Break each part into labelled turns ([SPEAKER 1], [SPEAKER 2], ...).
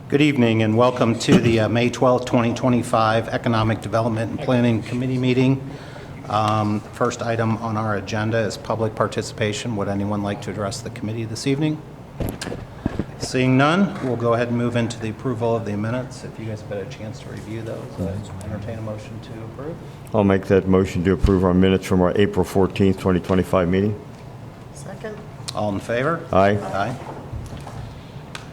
[SPEAKER 1] Good evening and welcome to the May 12th, 2025 Economic Development and Planning Committee meeting. First item on our agenda is public participation. Would anyone like to address the committee this evening? Seeing none, we'll go ahead and move into the approval of the minutes. If you guys have had a chance to review those, entertain a motion to approve.
[SPEAKER 2] I'll make that motion to approve our minutes from our April 14th, 2025 meeting.
[SPEAKER 3] Second.
[SPEAKER 1] All in favor?
[SPEAKER 2] Aye.
[SPEAKER 1] Aye.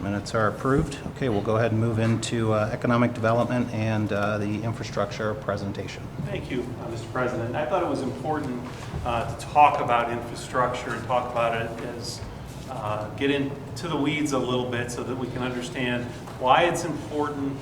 [SPEAKER 1] Minutes are approved. Okay, we'll go ahead and move into economic development and the infrastructure presentation.
[SPEAKER 4] Thank you, Mr. President. I thought it was important to talk about infrastructure and talk about it as get into the weeds a little bit so that we can understand why it's important,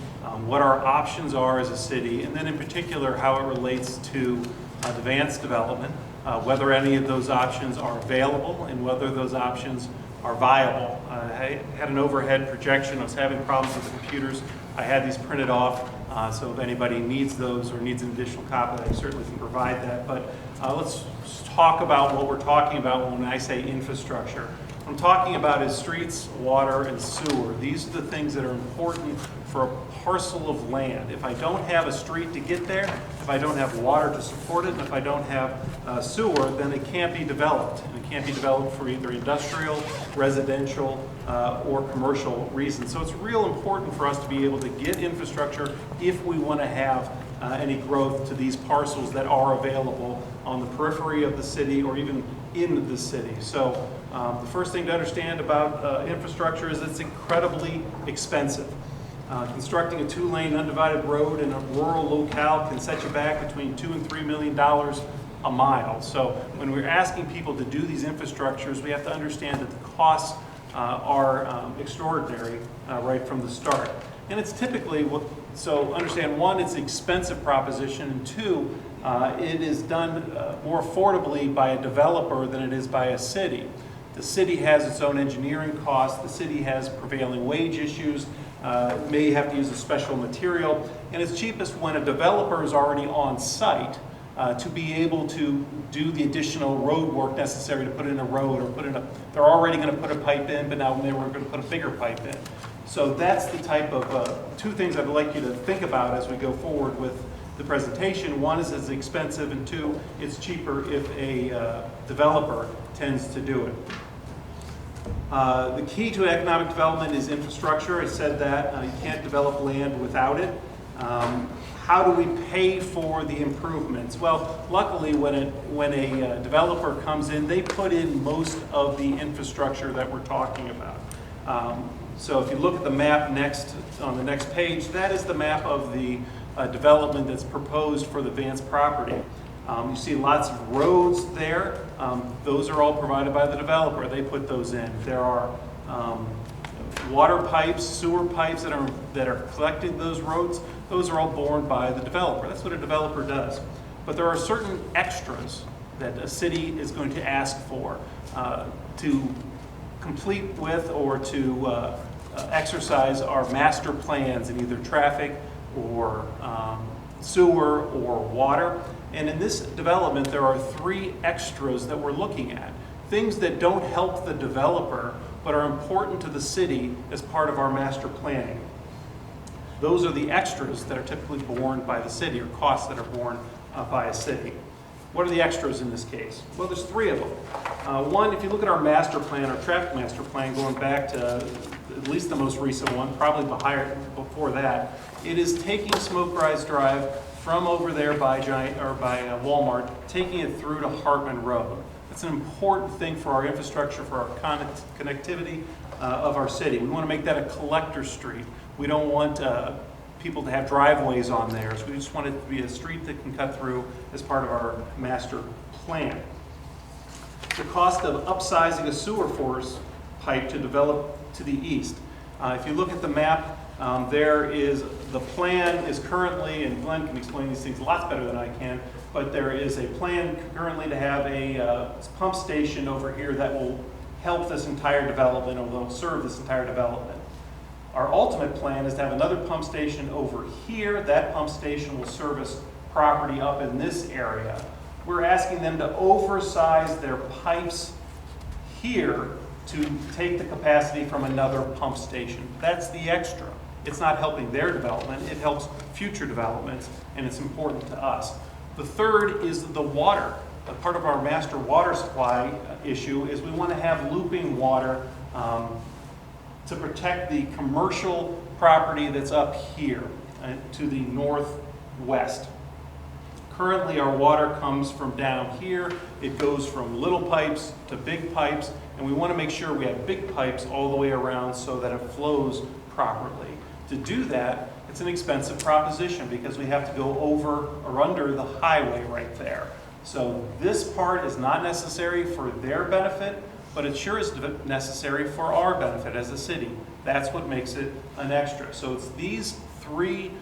[SPEAKER 4] what our options are as a city, and then in particular how it relates to advanced development, whether any of those options are available and whether those options are viable. I had an overhead projection. I was having problems with the computers. I had these printed off, so if anybody needs those or needs an additional copy, I certainly can provide that. But let's talk about what we're talking about when I say infrastructure. What I'm talking about is streets, water, and sewer. These are the things that are important for a parcel of land. If I don't have a street to get there, if I don't have water to support it, and if I don't have sewer, then it can't be developed. And it can't be developed for either industrial, residential, or commercial reasons. So it's real important for us to be able to get infrastructure if we want to have any growth to these parcels that are available on the periphery of the city or even in the city. So the first thing to understand about infrastructure is it's incredibly expensive. Constructing a 2-lane undivided road in a rural locale can set you back between $2 and $3 million a mile. So when we're asking people to do these infrastructures, we have to understand that the costs are extraordinary right from the start. And it's typically, so understand, one, it's an expensive proposition, and two, it is done more affordably by a developer than it is by a city. The city has its own engineering costs, the city has prevailing wage issues, may have to use a special material, and it's cheapest when a developer is already on site to be able to do the additional road work necessary to put in a road or they're already going to put a pipe in, but now they were going to put a bigger pipe in. So that's the type of two things I'd like you to think about as we go forward with the presentation. One is it's expensive, and two, it's cheaper if a developer tends to do it. The key to economic development is infrastructure. I said that. You can't develop land without it. How do we pay for the improvements? Well, luckily, when a developer comes in, they put in most of the infrastructure that we're talking about. So if you look at the map next on the next page, that is the map of the development that's proposed for the Vance property. You see lots of roads there. Those are all provided by the developer. They put those in. There are water pipes, sewer pipes that are collecting those roads. Those are all borne by the developer. That's what a developer does. But there are certain extras that a city is going to ask for to complete with or to exercise our master plans in either traffic or sewer or water. And in this development, there are 3 extras that we're looking at. Things that don't help the developer, but are important to the city as part of our master planning. Those are the extras that are typically borne by the city, or costs that are borne by a city. What are the extras in this case? Well, there's 3 of them. One, if you look at our master plan, our traffic master plan, going back to at least the most recent one, probably before that, it is taking Smoke Rise Drive from over there by Walmart, taking it through to Hartman Road. It's an important thing for our infrastructure, for our connectivity of our city. We want to make that a collector street. We don't want people to have driveways on there, so we just want it to be a street that can cut through as part of our master plan. The cost of upsizing a sewer force pipe to develop to the east. If you look at the map, the plan is currently, and Glenn can explain these things lots better than I can, but there is a plan currently to have a pump station over here that will help this entire development, or will serve this entire development. Our ultimate plan is to have another pump station over here. That pump station will service property up in this area. We're asking them to oversize their pipes here to take the capacity from another pump station. That's the extra. it's not helping their development, it helps future developments, and it's important to us. The third is the water. A part of our master water supply issue is we want to have looping water to protect the commercial property that's up here to the northwest. Currently, our water comes from down here. It goes from little pipes to big pipes, and we want to make sure we have big pipes all the way around so that it flows properly. To do that, it's an expensive proposition because we have to go over or under the highway right there. So this part is not necessary for their benefit, but it sure is necessary for our benefit as a city. That's what makes it an extra. So it's these three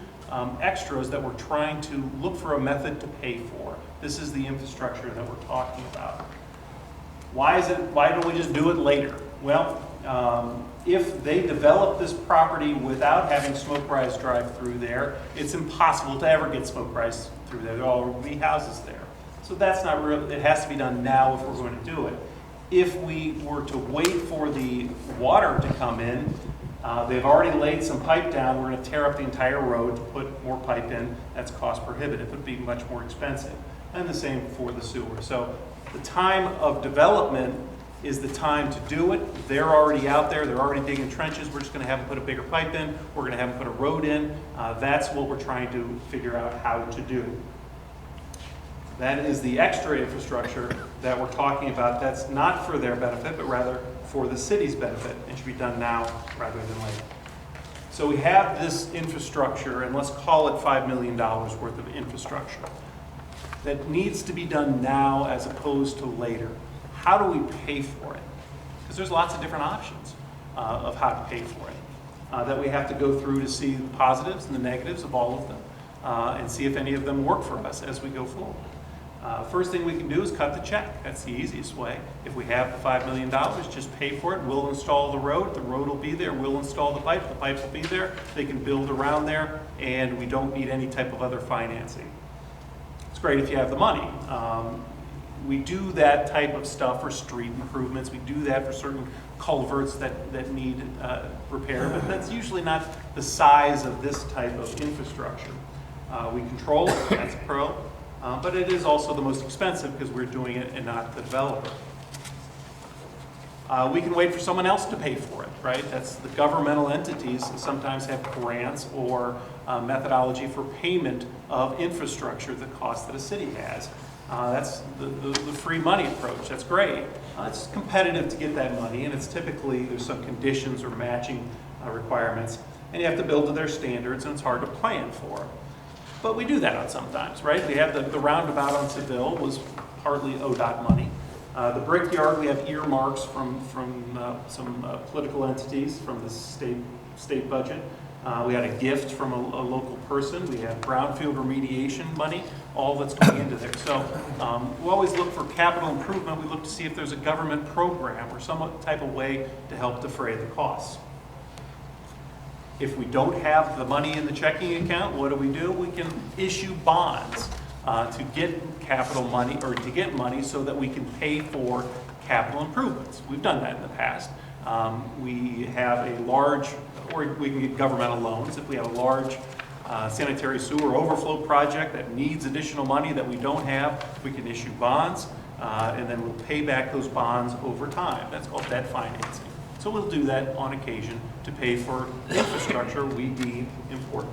[SPEAKER 4] extras that we're trying to look for a method to pay for. This is the infrastructure that we're talking about. Why don't we just do it later? Well, if they develop this property without having Smoke Rise drive through there, it's impossible to ever get Smoke Rise through there. There will be houses there. So that's not real. It has to be done now if we're going to do it. If we were to wait for the water to come in, they've already laid some pipe down. We're going to tear up the entire road to put more pipe in. That's cost prohibitive. It would be much more expensive. And the same for the sewer. So the time of development is the time to do it. They're already out there. They're already digging trenches. We're just going to have them put a bigger pipe in. We're going to have them put a road in. That's what we're trying to figure out how to do. That is the extra infrastructure that we're talking about. That's not for their benefit, but rather for the city's benefit. It should be done now rather than later. So we have this infrastructure, and let's call it $5 million worth of infrastructure that needs to be done now as opposed to later. How do we pay for it? Because there's lots of different options of how to pay for it that we have to go through to see the positives and the negatives of all of them and see if any of them work for us as we go forward. First thing we can do is cut the check. That's the easiest way. If we have the $5 million, just pay for it. We'll install the road will be there. We'll install the pipe will be there. They can build around there, and we don't need any type of other financing. It's great if you have the money. We do that type of stuff for street improvements. We do that for certain culverts that need repair, but that's usually not the size of this type of infrastructure. We control it, that's a pro. But it is also the most expensive because we're doing it and not the developer. We can wait for someone else to pay for it, right? That's the governmental entities sometimes have grants or methodology for payment of infrastructure, the cost that a city has. That's the free money approach. That's great. It's competitive to get that money, and it's typically, there's some conditions or matching requirements, and you have to build to their standards, and it's hard to plan for. But we do that on sometimes, right? We have the roundabout on Seville was partly ODOT money. The Brickyard, we have earmarks from some political entities from the state budget. We had a gift from a local person. We have brownfield remediation money, all that's going into there. So we always look for capital improvement. We look to see if there's a government program or some type of way to help defray the costs. If we don't have the money in the checking account, what do? We can issue bonds to get capital money or to get money so that we can pay for capital improvements. We've done that in the past. We have a large, or we can get governmental loans. If we have a large sanitary sewer overflow project that needs additional money that we don't have, we can issue bonds, and then we'll pay back those bonds over time. That's called debt financing. So we'll do that on occasion to pay for infrastructure we deem important.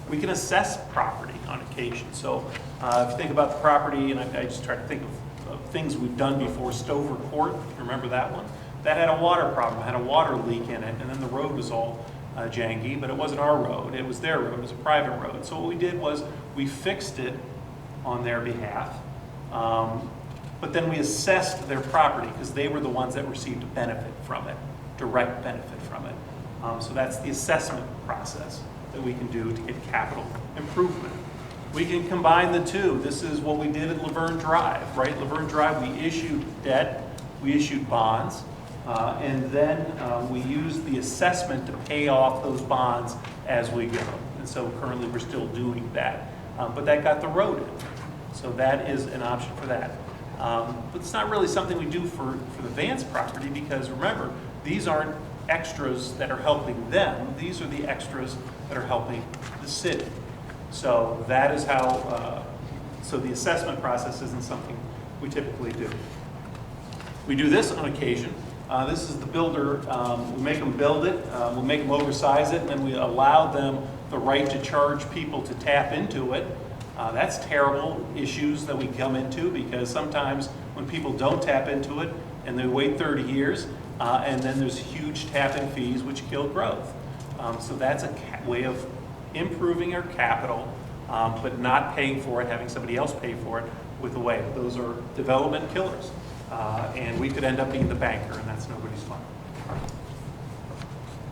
[SPEAKER 4] We can assess property on occasion. So if you think about the property, and I just try to think of things we've done before, Stover Court, remember that one? That had a water problem, had a water leak in it, and then the road was all janky, but it wasn't our road, it was their road, it was a private road. So what we did was we fixed it on their behalf, but then we assessed their property because they were the ones that received a benefit from it, direct benefit from it. So that's the assessment process that we can do to get capital improvement. We can combine the two. This is what we did at Laverne Drive, right? Laverne Drive, we issued debt, we issued bonds, and then we used the assessment to pay off those bonds as we go. And so currently we're still doing that. But that got the road in. So that is an option for that. But it's not really something we do for the Vance property because remember, these aren't extras that are helping them. These are the extras that are helping the city. So that is how, so the assessment process isn't something we typically do. We do this on occasion. This is the builder. We make them build it, we make them oversize it, and then we allow them the right to charge people to tap into it. That's terrible issues that we come into, because sometimes when people don't tap into it and they wait 30 years, and then there's huge tap-in fees which kill growth. So that's a way of improving our capital, but not paying for it, having somebody else pay for it with a way. Those are development killers. And we could end up being the banker, and that's nobody's fun.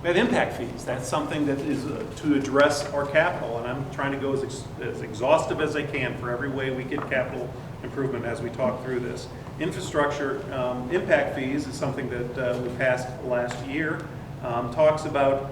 [SPEAKER 4] We have impact fees. That's something that is to address our capital, and I'm trying to go as exhaustive as I can for every way we get capital improvement as we talk through this. Infrastructure impact fees is something that we passed last year. Talks about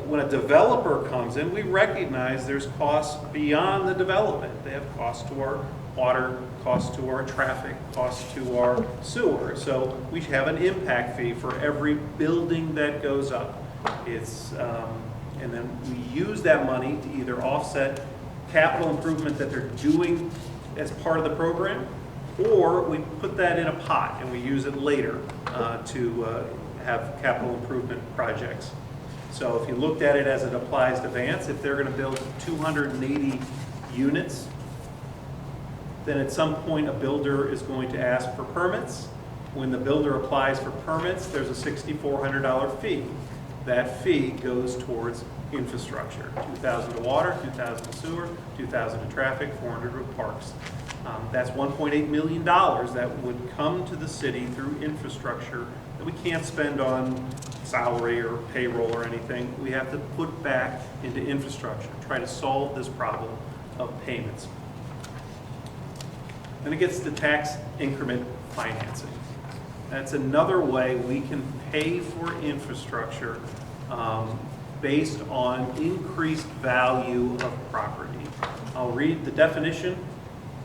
[SPEAKER 4] when a developer comes in, we recognize there's costs beyond the development. They have costs to our water, costs to our traffic, costs to our sewer. So we have an impact fee for every building that goes up. It's, and then we use that money to either offset capital improvement that they're doing as part of the program, or we put that in a pot and we use it later to have capital improvement projects. So if you looked at it as it applies to Vance, if they're going to build 280 units, then at some point a builder is going to ask for permits. When the builder applies for permits, there's a $6,400 fee. That fee goes towards infrastructure. 2,000 to water, 2,000 to sewer, 2,000 to traffic, 400 to parks. That's $1.8 million that would come to the city through infrastructure that we can't spend on salary or payroll or anything. We have to put back into infrastructure, try to solve this problem of payments. Then it gets to tax increment financing. That's another way we can pay for infrastructure based on increased value of property. I'll read the definition.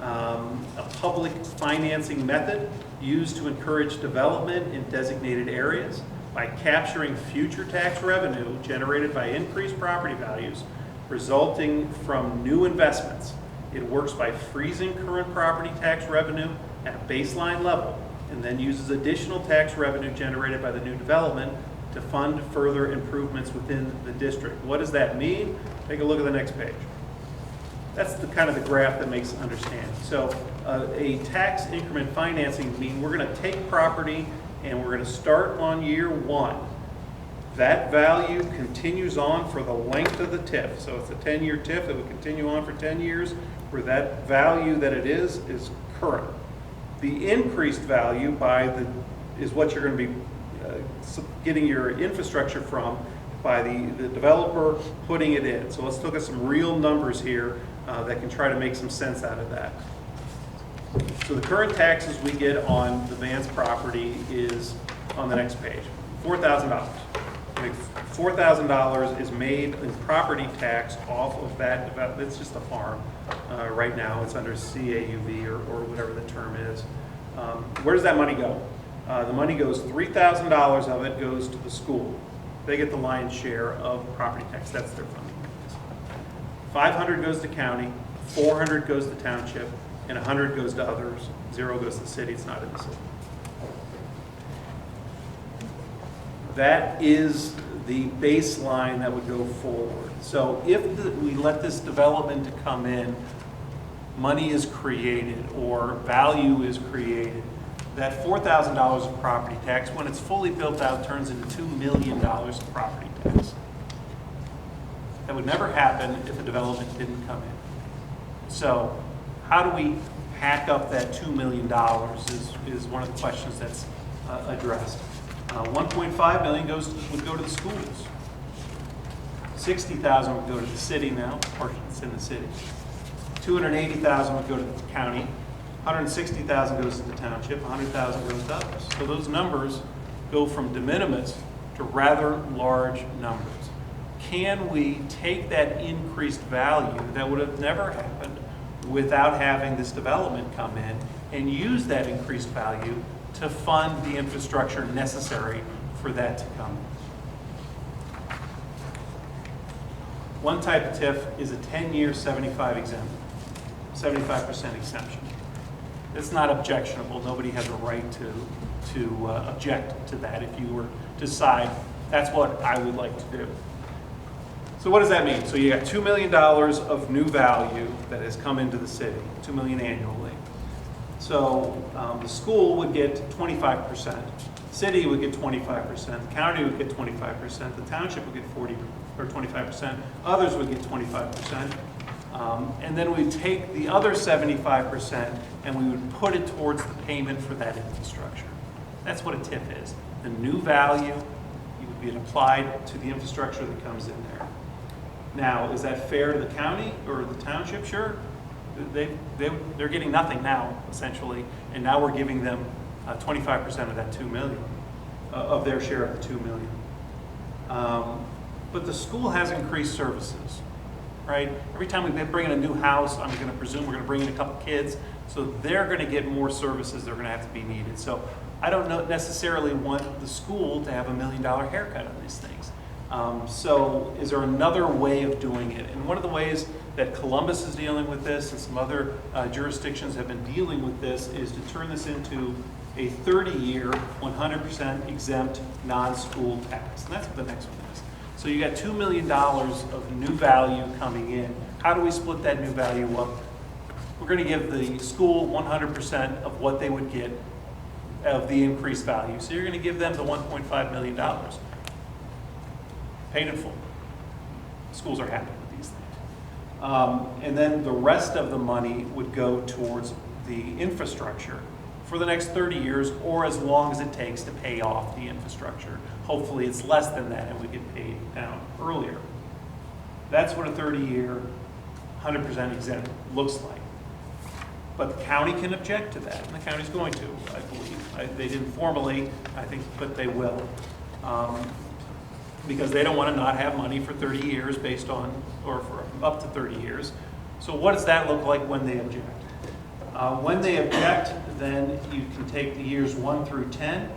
[SPEAKER 4] A public financing method used to encourage development in designated areas by capturing future tax revenue generated by increased property values resulting from new investments. It works by freezing current property tax revenue at a baseline level and then uses additional tax revenue generated by the new development to fund further improvements within the district. What does that mean? Take a look at the next page. That's the kind of the graph that makes understanding. So a tax increment financing means we're going to take property and we're going to start on year one. That value continues on for the length of the TIF. So it's a 10-year TIF. It will continue on for 10 years where that value that it is current. The increased value is what you're going to be getting your infrastructure from by the developer putting it in. So let's look at some real numbers here that can try to make some sense out of that. So the current taxes we get on the Vance property is on the next page, $4,000. $4,000 is made in property tax off of that. It's just a farm right now. It's under CAUV or whatever the term is. Where does that money go? The money goes, $3,000 of it goes to the school. They get the lion's share of property tax. That's their funding. $500 goes to county, $400 goes to township, and $100 goes to others. $0 goes to the city. It's not in the city. That is the baseline that would go forward. So if we let this development to come in, money is created or value is created, that $4,000 of property tax, when it's fully built out, turns into $2 million of property tax. That would never happen if a development didn't come in. So how do we hack up that $2 million is one of the questions that's addressed. 1.5 million would go to the schools. 60,000 would go to the city now, or it's in the city. 280,000 would go to the county. 160,000 goes to the township. 100,000 goes to others. So those numbers go from de minimis to rather large numbers. Can we take that increased value that would have never happened without having this development come in and use that increased value to fund the infrastructure necessary for that to come? One type of TIF is a 10-year 75% exemption. It's not objectionable. Nobody has a right to object to that if you were to decide that's what I would like to do. So what does that mean? So you got $2 million of new value that has come into the city, $2 million annually. So the school would get 25%, the city would get 25%, the county would get 25%, the township would get 40 or 25%, others would get 25%. And then we'd take the other 75% and we would put it towards the payment for that infrastructure. That's what a TIF is. The new value would be applied to the infrastructure that comes in there. Now, is that fair to the county or the township? Sure. They're getting nothing now, essentially, and now we're giving them 25% of that $2 million, of their share of the $2 million. But the school has increased services, right? Every time we bring in a new house, I'm going to presume we're going to bring in a couple kids, so they're going to get more services that are going to have to be needed. So I don't necessarily want the school to have $1 million haircut on these things. So is there another way of doing it? And one of the ways that Columbus is dealing with this and some other jurisdictions have been dealing with this is to turn this into a 30-year, 100% exempt non-school tax. And that's what the next one is. So you got $2 million of new value coming in. How do we split that new value up? We're going to give the school 100% of what they would get of the increased value. So you're going to give them the $1.5 million. Paid in full. Schools are happy with these things. And then the rest of the money would go towards the infrastructure for the next 30 years or as long as it takes to pay off the infrastructure. Hopefully it's less than that and we get paid down earlier. That's what a 30-year, 100% exempt looks like. But the county can object to that, and the county's going to, I believe. They didn't formally, I think, but they will. Because they don't want to not have money for 30 years based on, or for up to 30 years. So what does that look like when they object? When they object, then you can take the years 1 through 10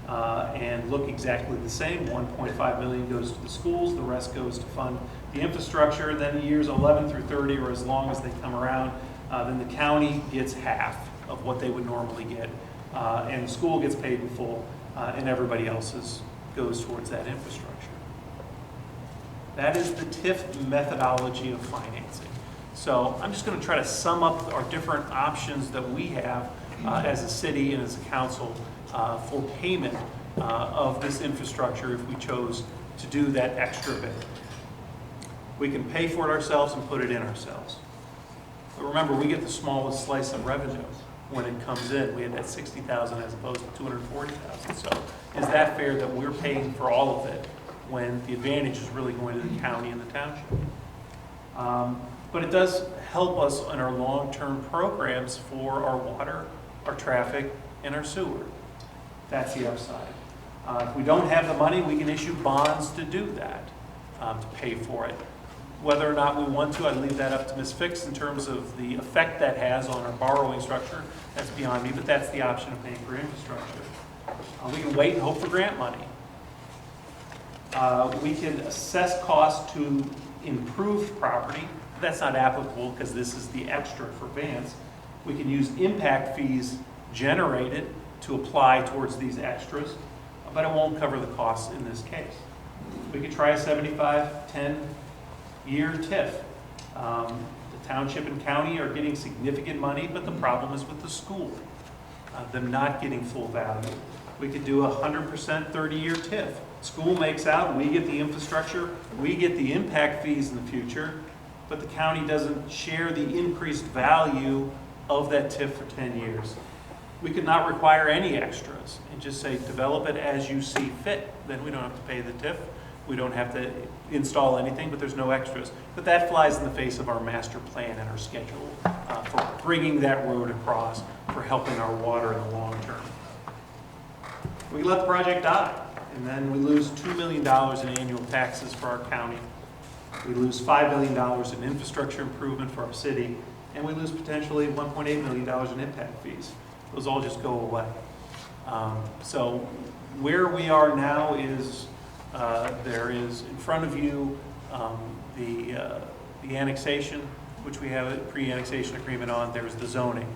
[SPEAKER 4] and look exactly the same. 1.5 million goes to the schools, the rest goes to fund the infrastructure. Then years 11 through 30, or as long as they come around, then the county gets half of what they would normally get. And the school gets paid in full, and everybody else's goes towards that infrastructure. That is the TIF methodology of financing. So I'm just going to try to sum up our different options that we have as a city and as a council for payment of this infrastructure if we chose to do that extra bit. We can pay for it ourselves and put it in ourselves. But remember, we get the smallest slice of revenue when it comes in. We had that $60,000 as opposed to $240,000. So is that fair that we're paying for all of it when the advantage is really going to the county and the township? But it does help us in our long-term programs for our water, our traffic, and our sewer. That's the upside. If we don't have the money, we can issue bonds to do that, to pay for it. Whether or not we want to, I'd leave that up to Ms. Fix in terms of the effect that has on our borrowing structure. That's beyond me, but that's the option of paying for infrastructure. We can wait and hope for grant money. We can assess costs to improve property. That's not applicable because this is the extra for Vance. We can use impact fees generated to apply towards these extras, but it won't cover the costs in this case. We could try a 75-10-year TIF. The township and county are getting significant money, but the problem is with the school, them not getting full value. We could do a 100% 30-year TIF. School makes out, we get the infrastructure, we get the impact fees in the future, but the county doesn't share the increased value of that TIF for 10 years. We could not require any extras and just say develop it as you see fit. Then we don't have to pay the TIF. We don't have to install anything, but there's no extras. But that flies in the face of our master plan and our schedule for bringing that road across, for helping our water in the long term. We let the project die, and then we lose $2 million in annual taxes for our county. We lose $5 million in infrastructure improvement for our city, and we lose potentially $1.8 million in impact fees. Those all just go away. So where we are now is there is in front of you the annexation, which we have a pre-annexation agreement on, there's the zoning.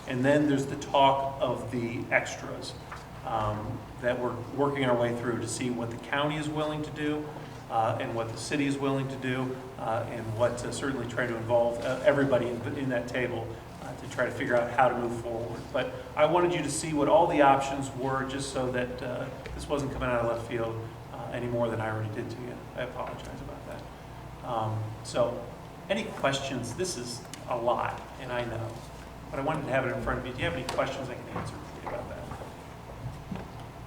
[SPEAKER 4] And then there's the talk of the extras that we're working our way through to see what the county is willing to do and what the city is willing to do and what to certainly try to involve everybody in that table to try to figure out how to move forward. But I wanted you to see what all the options were, just so that this wasn't coming out of left field any more than I already did to you. I apologize about that. So any questions? This is a lot, and I know, but I wanted to have it in front of you. Do you have any questions I can answer for you about that?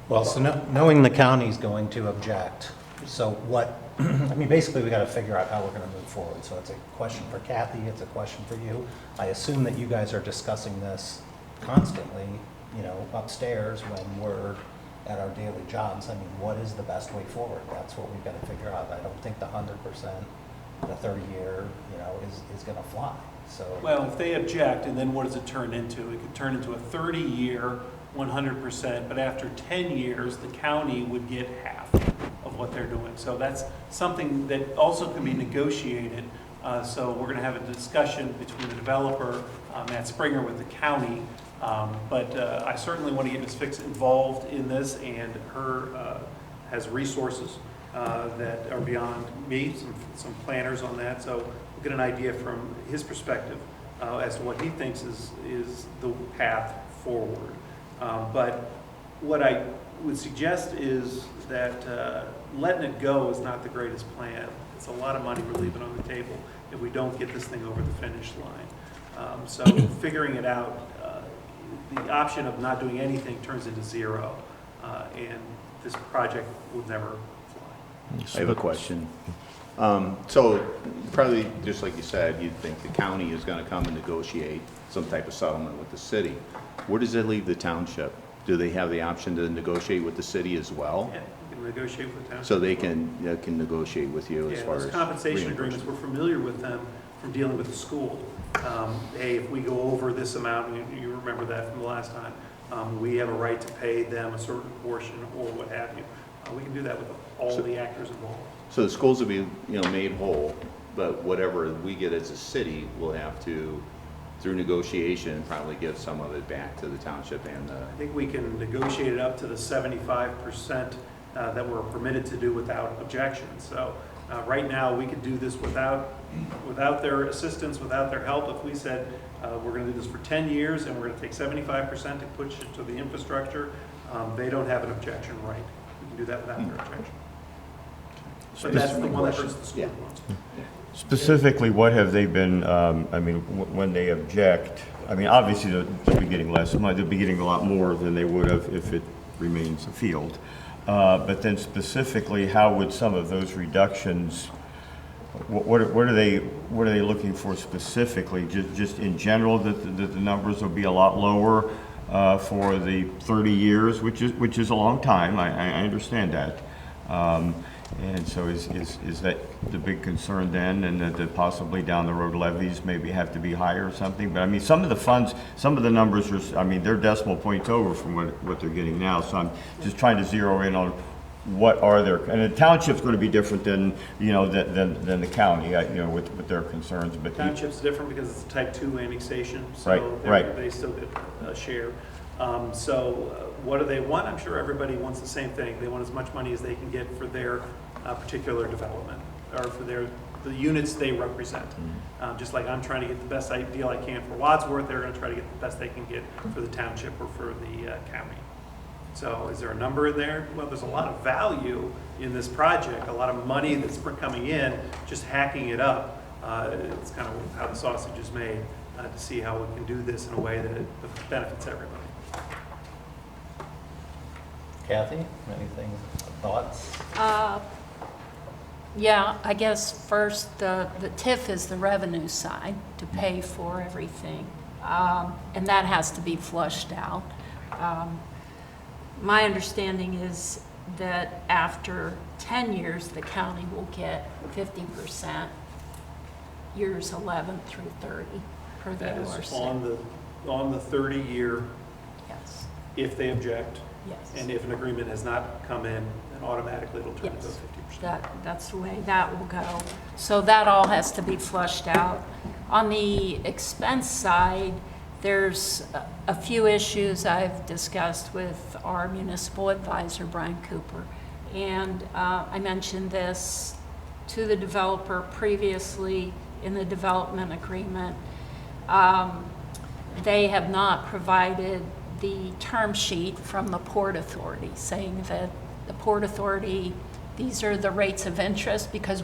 [SPEAKER 1] Well, so knowing the county's going to object, so what, I mean, basically we got to figure out how we're going to move forward. So it's a question for Kathy, it's a question for you. I assume that you guys are discussing this constantly, you know, upstairs when we're at our daily jobs. I mean, what is the best way forward? That's what we've got to figure out. I don't think the 100%, the 30-year, you know, is going to fly. So,
[SPEAKER 4] well, if they object, and then what does it turn into? It could turn into a 30-year, 100%, but after 10 years, the county would get half of what they're doing. So that's something that also can be negotiated. So we're going to have a discussion between the developer, Matt Springer, with the county. But I certainly want to get Ms. Fix involved in this, and her has resources that are beyond me, some planners on that. So we'll get an idea from his perspective as to what he thinks is the path forward. But what I would suggest is that letting it go is not the greatest plan. It's a lot of money we're leaving on the table if we don't get this thing over the finish line. So figuring it out, the option of not doing anything turns into zero, and this project would never fly.
[SPEAKER 3] I have a question. So probably, just like you said, you'd think the county is going to come and negotiate some type of settlement with the city. Where does it leave the township? Do they have the option to negotiate with the city as well?
[SPEAKER 4] Yeah, we can negotiate with the township.
[SPEAKER 3] So they can negotiate with you as far as
[SPEAKER 4] those compensation agreements, we're familiar with them from dealing with the school. Hey, if we go over this amount, you remember that from the last time, we have a right to pay them a certain portion or what have you. We can do that with all the actors involved.
[SPEAKER 3] So the schools will be, made whole, but whatever we get as a city, we'll have to, through negotiation, probably give some of it back to the township and the...
[SPEAKER 4] I think we can negotiate it up to the 75% that we're permitted to do without objection. So right now, we could do this without their assistance, without their help. If we said we're going to do this for 10 years and we're going to take 75% and push it to the infrastructure, they don't have an objection right. We can do that without their objection. But that's the one that hurts the school.
[SPEAKER 2] Specifically, what have they been, when they object, obviously they'll be getting less money, they'll be getting a lot more than they would have if it remains a field. But then specifically, how would some of those reductions, what are they looking for specifically? Just in general, that the numbers will be a lot lower for the 30 years, which is a long time, I understand that. And so is that the big concern then, and that possibly down the road levies maybe have to be higher or something? But some of the funds, some of the numbers are, they're decimal points over from what they're getting now. So I'm just trying to zero in on what are their, and the township's going to be different than, than the county, with their concerns. But
[SPEAKER 4] Township's different because it's a type 2 annexation, so
[SPEAKER 2] right.
[SPEAKER 4] They still get a share. So what do they want? I'm sure everybody wants the same thing. They want as much money as they can get for their particular development, or for the units they represent. Just like I'm trying to get the best deal I can for Wadsworth, they're going to try to get the best they can get for the township or for the county. So is there a number in there? Well, there's a lot of value in this project, a lot of money that's coming in, just hacking it up. It's kind of how the sausage is made, to see how we can do this in a way that it benefits everybody.
[SPEAKER 1] Kathy, anything, thoughts?
[SPEAKER 5] Yeah, I guess first the TIF is the revenue side to pay for everything, and that has to be flushed out. My understanding is that after 10 years, the county will get 50%, years 11 through 30 per the
[SPEAKER 4] That is
[SPEAKER 5] ORC.
[SPEAKER 4] on the 30-year,
[SPEAKER 5] Yes,
[SPEAKER 4] if they object.
[SPEAKER 5] yes.
[SPEAKER 4] And if an agreement has not come in, automatically it'll turn into
[SPEAKER 5] Yes,
[SPEAKER 4] 50%.
[SPEAKER 5] that's the way that will go. So that all has to be flushed out. On the expense side, there's a few issues I've discussed with our municipal advisor, Brian Cooper. And I mentioned this to the developer previously in the development agreement. They have not provided the term sheet from the Port Authority saying that the Port Authority, these are the rates of interest, because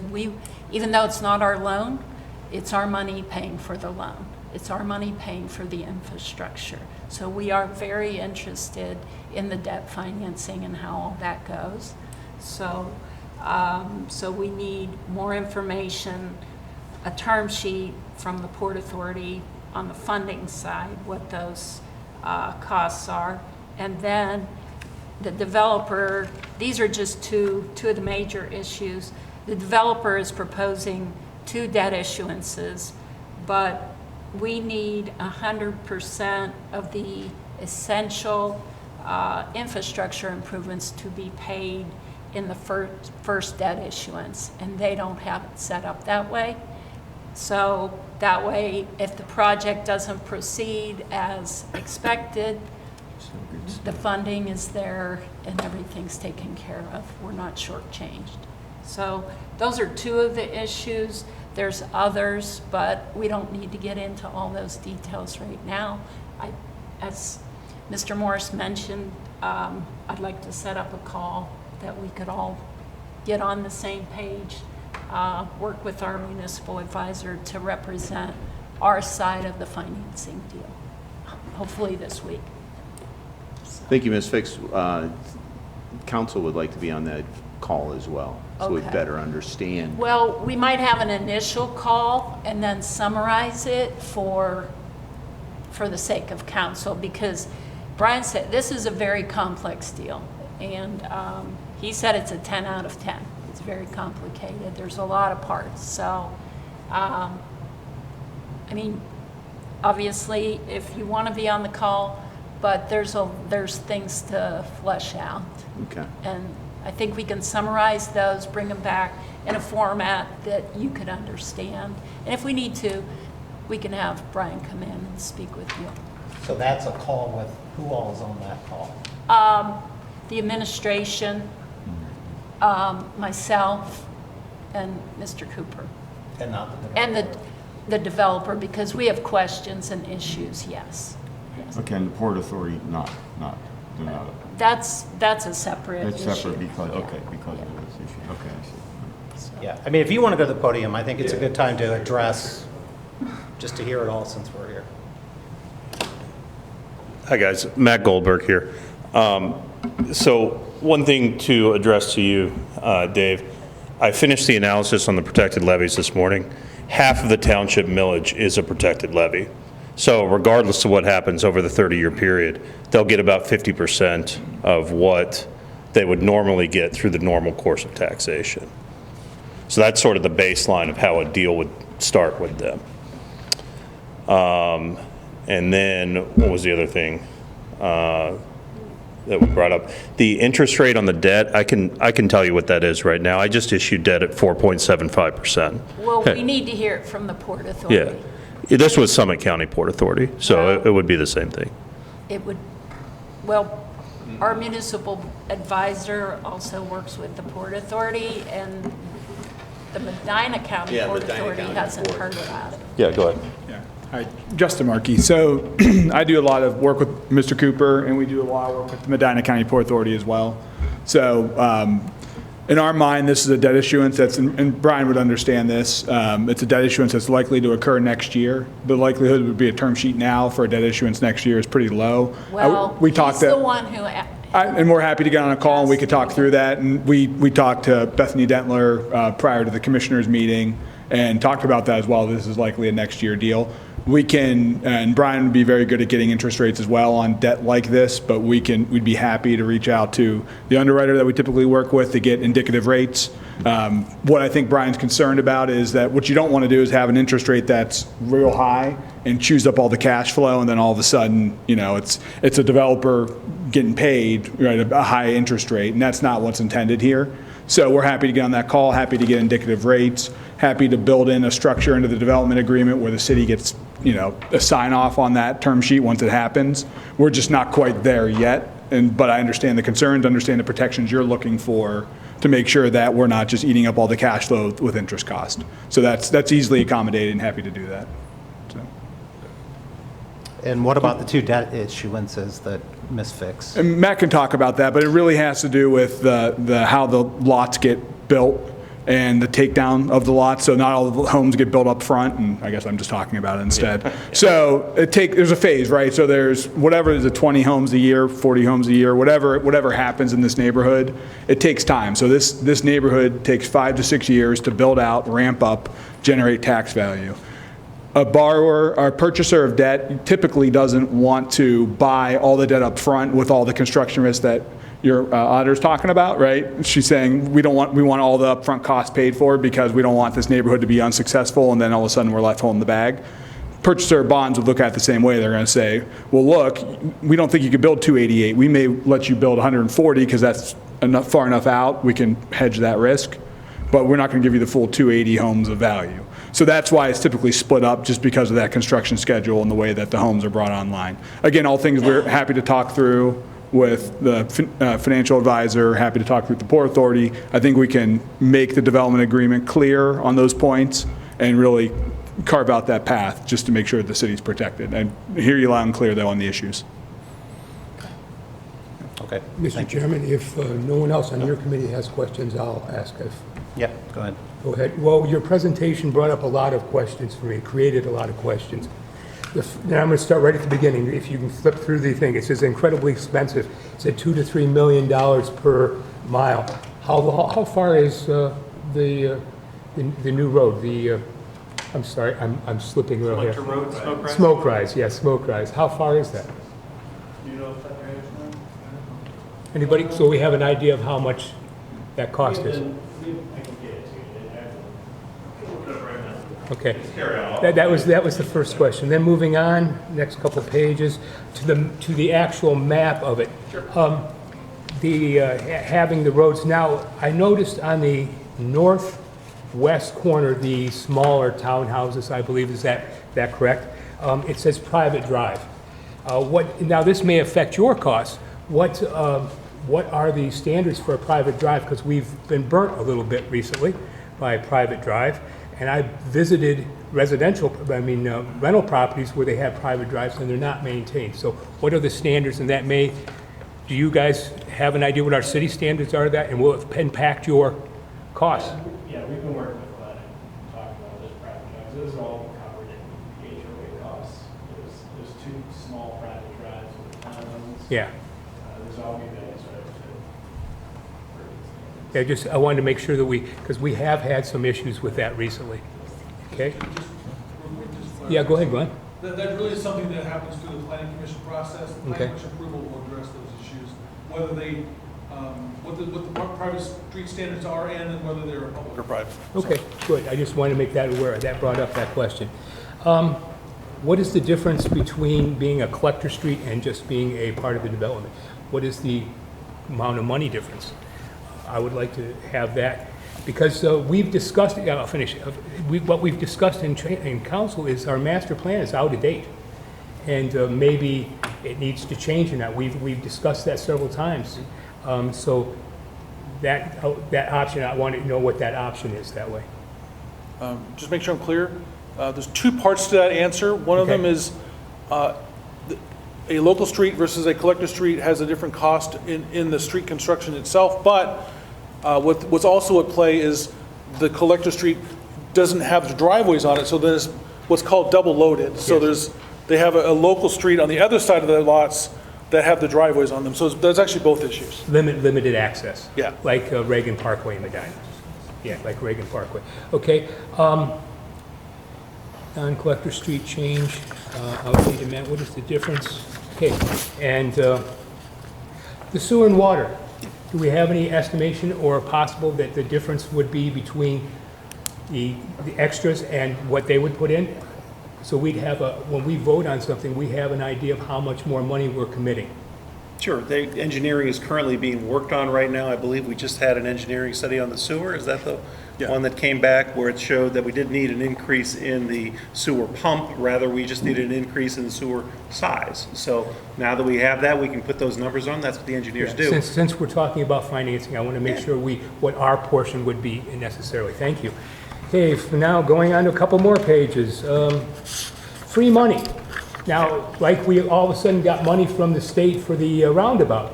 [SPEAKER 5] even though it's not our loan, it's our money paying for the loan. It's our money paying for the infrastructure. So we are very interested in the debt financing and how all that goes. So we need more information, a term sheet from the Port Authority on the funding side, what those costs are. And then the developer, these are just two of the major issues. The developer is proposing 2 debt issuances, but we need 100% of the essential infrastructure improvements to be paid in the first debt issuance, and they don't have it set up that way. So that way, if the project doesn't proceed as expected, the funding is there and everything's taken care of. We're not shortchanged. So those are 2 of the issues. There's others, but we don't need to get into all those details right now. As Mr. Morris mentioned, I'd like to set up a call that we could all get on the same page, work with our municipal advisor to represent our side of the financing deal, hopefully this week.
[SPEAKER 3] Thank you, Ms. Fix. Council would like to be on that call as well, so we
[SPEAKER 5] Okay.
[SPEAKER 3] better understand.
[SPEAKER 5] Well, we might have an initial call and then summarize it for the sake of council, because Brian said this is a very complex deal, and he said it's a 10 out of 10. It's very complicated. There's a lot of parts. So, I mean, obviously, if you want to be on the call, but there's things to flesh out.
[SPEAKER 3] Okay.
[SPEAKER 5] And I think we can summarize those, bring them back in a format that you could understand. And if we need to, we can have Brian come in and speak with you.
[SPEAKER 1] So that's a call with, who all is on that call?
[SPEAKER 5] The administration, myself, and Mr. Cooper.
[SPEAKER 1] And not the
[SPEAKER 5] And
[SPEAKER 1] developer?
[SPEAKER 5] the developer, because we have questions and issues, yes. Yes.
[SPEAKER 2] Okay, and the Port Authority, they're not.
[SPEAKER 5] That's a separate issue.
[SPEAKER 2] That's separate because,
[SPEAKER 5] Yeah.
[SPEAKER 2] okay, because
[SPEAKER 5] Yeah.
[SPEAKER 2] of this issue. Okay, I see.
[SPEAKER 1] Yeah, I mean, if you want to go to the podium, I think it's a good time to address, just to hear it all since we're here.
[SPEAKER 6] Hi, guys. Matt Goldberg here. So one thing to address to you, Dave, I finished the analysis on the protected levies this morning. Half of the township millage is a protected levy. So regardless of what happens over the 30-year period, they'll get about 50% of what they would normally get through the normal course of taxation. So that's sort of the baseline of how a deal would start with them. And then, what was the other thing that we brought up? The interest rate on the debt, I can tell you what that is right now. I just issued debt at 4.75%.
[SPEAKER 5] Well, we need to hear it from the Port Authority.
[SPEAKER 6] Yeah. This was Summit County Port Authority, so it would be the same thing.
[SPEAKER 5] It would, well, our municipal advisor also works with the Port Authority, and the Medina County
[SPEAKER 3] Yeah,
[SPEAKER 5] Port
[SPEAKER 3] Medina
[SPEAKER 5] Authority
[SPEAKER 3] County
[SPEAKER 5] hasn't
[SPEAKER 3] Port.
[SPEAKER 5] heard about it.
[SPEAKER 6] Yeah, go ahead.
[SPEAKER 7] Yeah. Hi, Justin Markey. So I do a lot of work with Mr. Cooper, and we do a lot of work with the Medina County Port Authority as well. So in our mind, this is a debt issuance that's, and Brian would understand this, it's a debt issuance that's likely to occur next year. The likelihood would be a term sheet now for a debt issuance next year is pretty low.
[SPEAKER 5] Well,
[SPEAKER 7] We
[SPEAKER 5] he's
[SPEAKER 7] talked
[SPEAKER 5] the
[SPEAKER 7] to-
[SPEAKER 5] one who,
[SPEAKER 7] And we're happy to get on a call and we could talk through that. And we talked to Bethany Dentler prior to the commissioners meeting, and talked about that as well. This is likely a next year deal. We can, and Brian would be very good at getting interest rates as well on debt like this, but we'd be happy to reach out to the underwriter that we typically work with to get indicative rates. What I think Brian's concerned about is that what you don't want to do is have an interest rate that's real high and chews up all the cash flow, and then all of a sudden, it's a developer getting paid, right, a high interest rate, and that's not what's intended here. So we're happy to get on that call, happy to get indicative rates, happy to build in a structure into the development agreement where the city gets, a sign off on that term sheet once it happens. We're just not quite there yet, but I understand the concerns, understand the protections you're looking for to make sure that we're not just eating up all the cash flow with interest cost. So that's easily accommodated, and happy to do that. So.
[SPEAKER 1] And what about the two debt issuances that Ms. Fix?
[SPEAKER 7] And Matt can talk about that, but it really has to do with how the lots get built and the takedown of the lots. So not all the homes get built up front, and I guess I'm just talking about it instead. Yeah. So there's a phase, right? So there's whatever is 20 homes a year, 40 homes a year, whatever happens in this neighborhood, it takes time. So this neighborhood takes 5 to 6 years to build out, ramp up, generate tax value. A borrower or purchaser of debt typically doesn't want to buy all the debt up front with all the construction risk that your auditor's talking about, right? She's saying we want all the upfront costs paid for because we don't want this neighborhood to be unsuccessful and then all of a sudden we're left holding the bag. Purchaser of bonds would look at it the same way. They're going to say, well, look, we don't think you could build 288. We may let you build 140 because that's far enough out. We can hedge that risk, but we're not going to give you the full 280 homes of value. So that's why it's typically split up, just because of that construction schedule and the way that the homes are brought online. Again, all things we're happy to talk through with the financial advisor, happy to talk through with the Port Authority. I think we can make the development agreement clear on those points and really carve out that path just to make sure the city's protected. And hear you loud and clear, though, on the issues.
[SPEAKER 1] Okay.
[SPEAKER 8] Mr. Chairman, if no one else on your committee has questions, I'll ask if.
[SPEAKER 1] Yeah, go ahead.
[SPEAKER 8] Go ahead. Well, your presentation brought up a lot of questions for me, created a lot of questions. Now I'm going to start right at the beginning. If you can flip through the thing, it says incredibly expensive. It said $2 to $3 million per mile. How far is the new road? I'm sorry, I'm slipping real here.
[SPEAKER 4] Road, Smoke Rise?
[SPEAKER 8] Smoke Rise, yes, Smoke Rise. How far is that?
[SPEAKER 4] Do you know if that range now?
[SPEAKER 8] Anybody? So we have an idea of how much that cost is.
[SPEAKER 4] I can get it to you. I can look it up right now.
[SPEAKER 8] Okay.
[SPEAKER 4] Carry on.
[SPEAKER 8] That was the first question. Then moving on, next couple pages, to the actual map of it.
[SPEAKER 4] Sure.
[SPEAKER 8] Having the roads. Now, I noticed on the northwest corner, the smaller townhouses, I believe, is that correct? It says private drive. Now, this may affect your costs. What are the standards for a private drive? Because we've been burnt a little bit recently by private drive. And I visited rental properties where they have private drives and they're not maintained. So what are the standards? And do you guys have an idea what our city standards are that, and will it impact your costs?
[SPEAKER 9] Yeah, we've been working with Glenn and talking about this private drives. Those are all covered in the HOA costs. There's 2 small private drives with townhomes.
[SPEAKER 8] Yeah.
[SPEAKER 9] There's all new values, right?
[SPEAKER 8] I wanted to make sure that because we have had some issues with that recently. Okay? Yeah, go ahead, Glenn.
[SPEAKER 10] That really is something that happens through the planning commission process. The planning commission approval will address those issues, whether they, what the private street standards are and then whether they're public or private.
[SPEAKER 8] Okay, good. I just wanted to make that aware. That brought up that question. What is the difference between being a collector street and just being a part of the development? What is the amount of money difference? I would like to have that, because we've discussed, I'll finish. What we've discussed in council is our master plan is out of date. And maybe it needs to change in that. We've discussed that several times. So that option, I want to know what that option is that way.
[SPEAKER 10] Just make sure I'm clear. There's 2 parts to that answer. One of them is a local street versus a collector street has a different cost in the street construction itself, but what's also at play is the collector street doesn't have the driveways on it, so there's what's called double loaded. So they have a local street on the other side of the lots that have the driveways on them. So there's actually both issues.
[SPEAKER 8] Limited access.
[SPEAKER 10] Yeah.
[SPEAKER 8] Like Reagan Parkway in Medina. Yeah, like Reagan Parkway. Okay. Non-collector street change, outdated man, what is the difference? Okay, and the sewer and water, do we have any estimation or possible that the difference would be between the extras and what they would put in? So we'd have when we vote on something, we have an idea of how much more money we're committing.
[SPEAKER 6] Sure, the engineering is currently being worked on right now. I believe we just had an engineering study on the sewer. Is that the one that came back where it showed that we didn't need an increase in the sewer pump, rather we just needed an increase in the sewer size. So now that we have that, we can put those numbers on. That's what the engineers do.
[SPEAKER 8] Since we're talking about financing, I want to make sure what our portion would be necessarily. Thank you. Okay, for now, going on to a couple more pages. Free money. Now, like we all of a sudden got money from the state for the roundabout.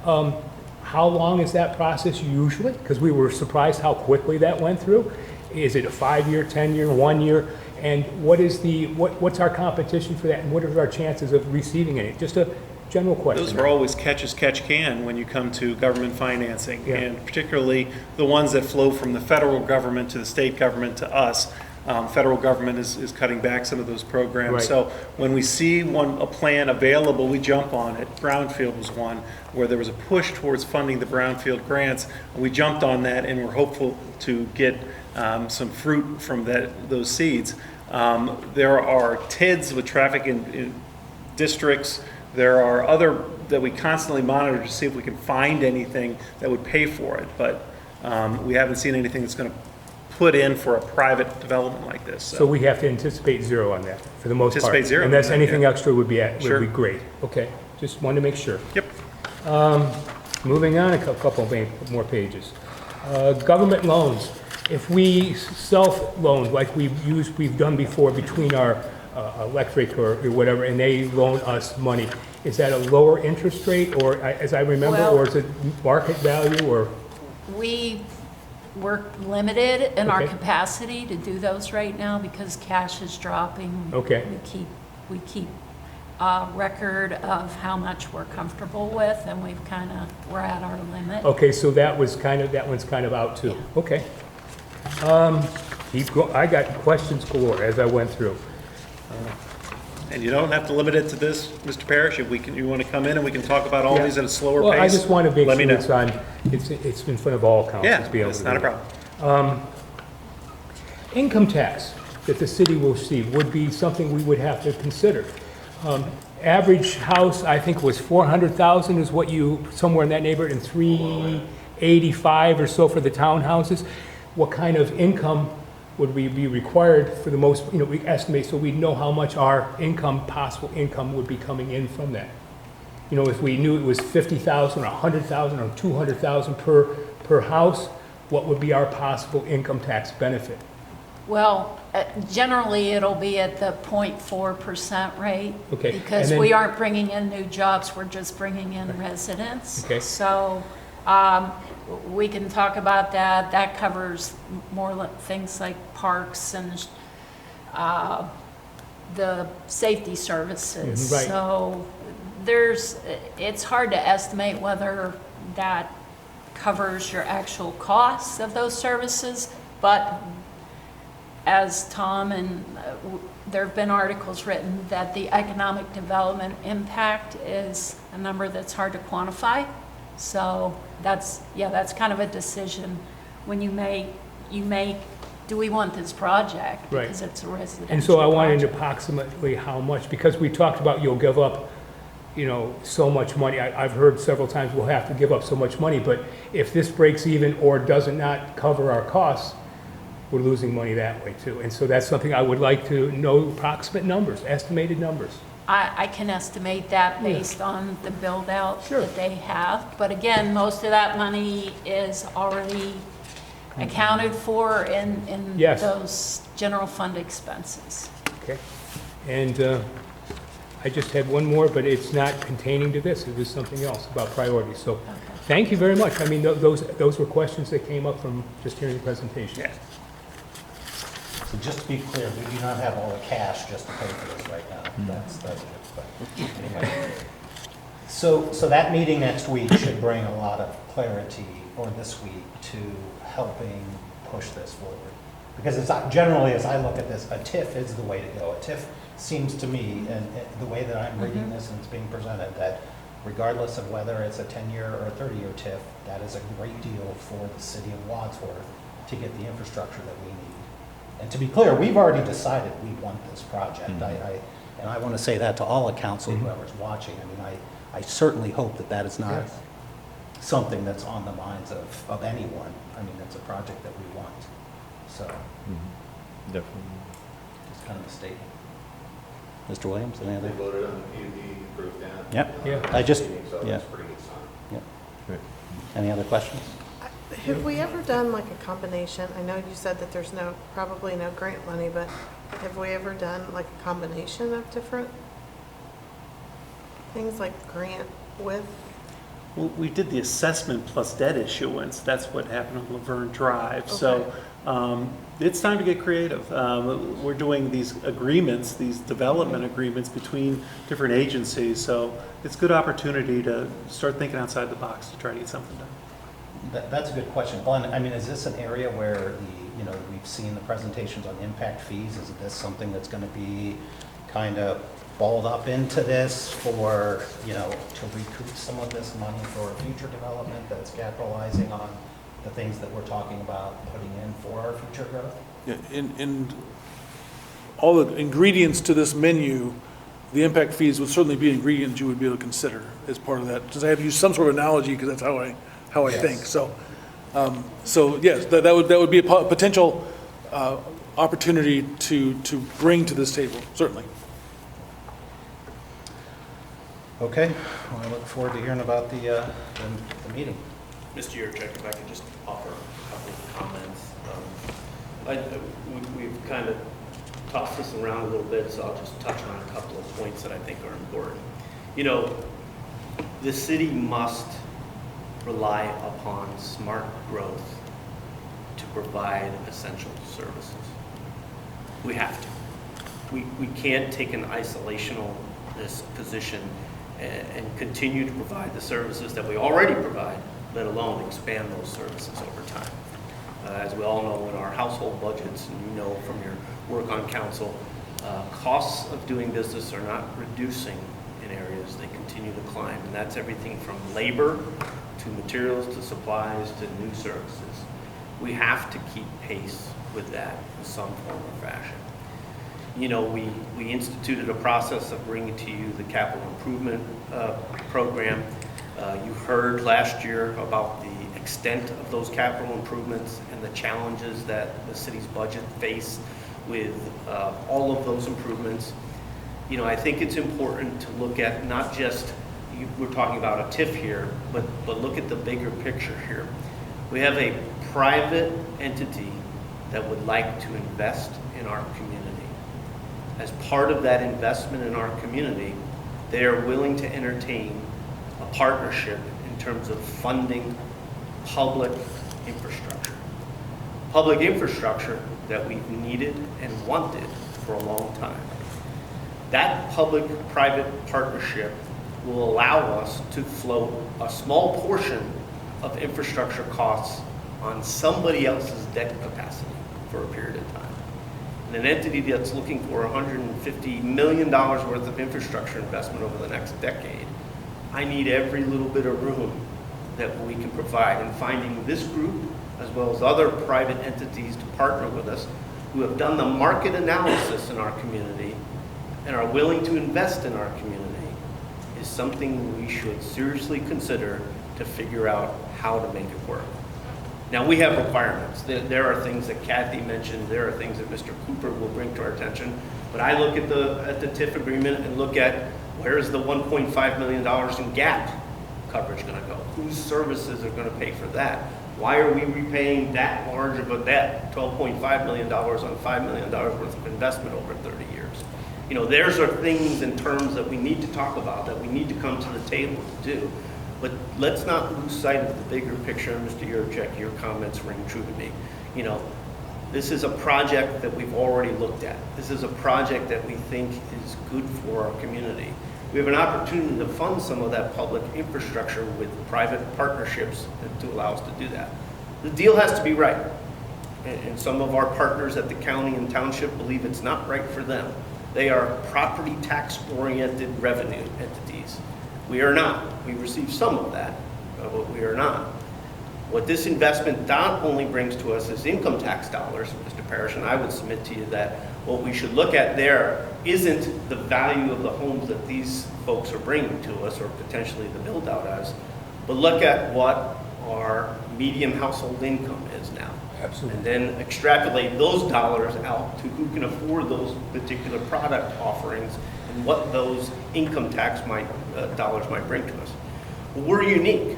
[SPEAKER 8] How long is that process usually? Because we were surprised how quickly that went through. Is it a 5-year, 10-year, 1 year? And what's our competition for that? And what are our chances of receiving it? Just a general question.
[SPEAKER 6] Those are always catch as catch can when you come to government financing,
[SPEAKER 8] Yeah.
[SPEAKER 6] and particularly the ones that flow from the federal government to the state government to us. Federal government is cutting back some of those programs.
[SPEAKER 8] Right.
[SPEAKER 6] So when we see a plan available, we jump on it. Brownfield was one where there was a push towards funding the brownfield grants. We jumped on that, and we're hopeful to get some fruit from those seeds. There are TIDs with traffic in districts. There are other that we constantly monitor to see if we can find anything that would pay for it. But we haven't seen anything that's going to put in for a private development like this.
[SPEAKER 8] So we have to anticipate zero on that, for the most part?
[SPEAKER 6] Anticipate zero
[SPEAKER 8] Unless
[SPEAKER 6] on that,
[SPEAKER 8] anything
[SPEAKER 6] yeah.
[SPEAKER 8] extra would be
[SPEAKER 6] Sure.
[SPEAKER 8] great. Okay, just wanted to make sure.
[SPEAKER 6] Yep.
[SPEAKER 8] Moving on, a couple more pages. Government loans. If we self-loan, like we've done before between our electric or whatever, and they loan us money, is that a lower interest rate, or as I remember,
[SPEAKER 5] Well-
[SPEAKER 8] or is it market value, or?
[SPEAKER 5] We're limited in our
[SPEAKER 8] Okay.
[SPEAKER 5] capacity to do those right now because cash is dropping.
[SPEAKER 8] Okay.
[SPEAKER 5] We keep a record of how much we're comfortable with, and we're at our limit.
[SPEAKER 8] Okay, so that one's kind of out too.
[SPEAKER 5] Yeah.
[SPEAKER 8] Okay. I got questions galore as I went through.
[SPEAKER 6] And you don't have to limit it to this, Mr. Parrish. If you want to come in and we can talk about all
[SPEAKER 8] Yeah.
[SPEAKER 6] these at a slower pace.
[SPEAKER 8] Well, I just want to make
[SPEAKER 6] let me
[SPEAKER 8] sure
[SPEAKER 6] know.
[SPEAKER 8] it's in front of all councils.
[SPEAKER 6] Yeah,
[SPEAKER 8] to be able
[SPEAKER 6] that's
[SPEAKER 8] to
[SPEAKER 6] not a
[SPEAKER 8] do it.
[SPEAKER 6] problem.
[SPEAKER 8] Income tax that the city will receive would be something we would have to consider. Average house, I think, was 400,000 is what somewhere in that neighborhood, and 385 or so for the townhouses. What kind of income would we be required for the most, we estimate, so we'd know how much our possible income would be coming in from that? If we knew it was 50,000 or 100,000 or 200,000 per house, what would be our possible income tax benefit?
[SPEAKER 5] Well, generally, it'll be at the 0.4% rate.
[SPEAKER 8] Okay,
[SPEAKER 5] Because
[SPEAKER 8] and then-
[SPEAKER 5] we aren't bringing in new jobs, we're just bringing in residents.
[SPEAKER 8] Okay.
[SPEAKER 5] So we can talk about that. That covers more things like parks and the safety services.
[SPEAKER 8] Right.
[SPEAKER 5] So it's hard to estimate whether that covers your actual costs of those services, but as Tom and there have been articles written that the economic development impact is a number that's hard to quantify. So that's kind of a decision when you make, do we want this project?
[SPEAKER 8] Right.
[SPEAKER 5] Because it's a residential
[SPEAKER 8] And so I wanted
[SPEAKER 5] project.
[SPEAKER 8] approximately how much, because we talked about you'll give up, so much money. I've heard several times we'll have to give up so much money, but if this breaks even or does not cover our costs, we're losing money that way too. And so that's something I would like to know, approximate numbers, estimated numbers.
[SPEAKER 5] I can estimate that based on the build-out
[SPEAKER 8] Sure.
[SPEAKER 5] that they have. But again, most of that money is already accounted for in
[SPEAKER 8] Yes.
[SPEAKER 5] those general fund expenses.
[SPEAKER 8] Okay. And I just had one more, but it's not containing to this. It was something else about priorities. So thank you very much. I mean, those were questions that came up from just hearing the presentation.
[SPEAKER 6] Yeah.
[SPEAKER 1] So just to be clear, we do not have all the cash just to pay for this right now. That's it. But anyway. So that meeting next week should bring a lot of clarity, or this week, to helping push this forward. Because generally, as I look at this, a TIF is the way to go. A TIF seems to me, and the way that I'm reading this and it's being presented, that regardless of whether it's a 10-year or a 30-year TIF, that is a great deal for the city of Wadsworth to get the infrastructure that we need. And to be clear, we've already decided we want this project. And I want to say that to all the council, whoever's watching. I mean, I certainly hope that that is not something that's on the minds of anyone. I mean, it's a project that we want. So,
[SPEAKER 2] Definitely.
[SPEAKER 1] just kind of a statement. Mr. Williams, any other?
[SPEAKER 3] They voted on the PUD, approved that.
[SPEAKER 1] Yep.
[SPEAKER 8] Yeah.
[SPEAKER 1] I just,
[SPEAKER 3] So
[SPEAKER 1] yeah.
[SPEAKER 3] that's a pretty good sign.
[SPEAKER 1] Yep.
[SPEAKER 2] Right.
[SPEAKER 1] Any other questions?
[SPEAKER 11] Have we ever done like a combination? I know you said that there's probably no grant money, but have we ever done like a combination of different things like grant with?
[SPEAKER 4] Well, we did the assessment plus debt issuance. That's what happened on Laverne Drive. So it's time to get creative. We're doing these agreements, these development agreements between different agencies. So it's a good opportunity to start thinking outside the box to try to get something done.
[SPEAKER 1] That's a good question. Glenn, I mean, is this an area where we've seen the presentations on impact fees? Is this something that's going to be kind of balled up into this for, to recoup some of this money for future development that's capitalizing on the things that we're talking about putting in for our future growth?
[SPEAKER 10] Yeah, in all the ingredients to this menu, the impact fees would certainly be ingredients you would be able to consider as part of that. Just I have to use some sort of analogy because that's how I think. So yes, that would be a potential opportunity to bring to this table, certainly.
[SPEAKER 1] Okay, well, I look forward to hearing about the meeting.
[SPEAKER 12] Mr. Yurchek, if I could just offer a couple of comments. We've kind of tossed this around a little bit, so I'll just touch on a couple of points that I think are important. The city must rely upon smart growth to provide essential services. We have to. We can't take an isolationist position and continue to provide the services that we already provide, let alone expand those services over time. As we all know in our household budgets, and you know from your work on council, costs of doing business are not reducing in areas, they continue to climb. And that's everything from labor to materials to supplies to new services. We have to keep pace with that in some form or fashion. We instituted a process of bringing to you the capital improvement program. You heard last year about the extent of those capital improvements and the challenges that the city's budget face with all of those improvements. I think it's important to look at not just, we're talking about a TIF here, but look at the bigger picture here. We have a private entity that would like to invest in our community. As part of that investment in our community, they are willing to entertain a partnership in terms of funding public infrastructure. Public infrastructure that we've needed and wanted for a long time. That public-private partnership will allow us to float a small portion of infrastructure costs on somebody else's debt capacity for a period of time. And an entity that's looking for $150 million worth of infrastructure investment over the next decade, I need every little bit of room that we can provide. And finding this group, as well as other private entities to partner with us, who have done the market analysis in our community and are willing to invest in our community, is something we should seriously consider to figure out how to make it work. Now, we have requirements. There are things that Kathy mentioned. There are things that Mr. Cooper will bring to our attention. But I look at the TIF agreement and look at where is the $1.5 million in gap coverage going to go? Whose services are going to pay for that? Why are we repaying that large of a debt, $12.5 million on $5 million worth of investment over 30 years? There's are things in terms that we need to talk about, that we need to come to the table to do. But let's not lose sight of the bigger picture. Mr. Yurchek, your comments ring true to me. This is a project that we've already looked at. This is a project that we think is good for our community. We have an opportunity to fund some of that public infrastructure with private partnerships to allow us to do that. The deal has to be right. and some of our partners at the county and township believe it's not right for them. They are property tax-oriented revenue entities. We are not. We receive some of that, but we are not. What this investment not only brings to us is income tax dollars, Mr. Parrish, and I would submit to you that what we should look at there isn't the value of the homes that these folks are bringing to us, or potentially the build-out as, but look at what our median household income is now.
[SPEAKER 8] Absolutely.
[SPEAKER 12] And then extrapolate those dollars out to who can afford those particular product offerings and what those income tax dollars might bring to us. We're unique.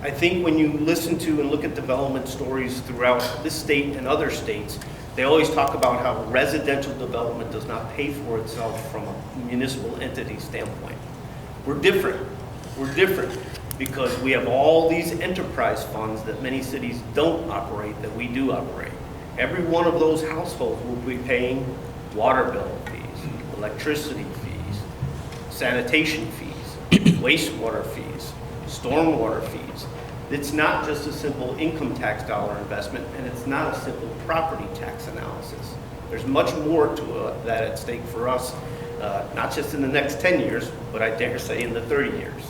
[SPEAKER 12] I think when you listen to and look at development stories throughout this state and other states, they always talk about how residential development does not pay for itself from a municipal entity standpoint. We're different. We're different because we have all these enterprise funds that many cities don't operate that we do operate. Every one of those households will be paying water bill fees, electricity fees, sanitation fees, wastewater fees, stormwater fees. It's not just a simple income tax dollar investment, and it's not a simple property tax analysis. There's much more to that at stake for us, not just in the next 10 years, but I dare say in the 30 years.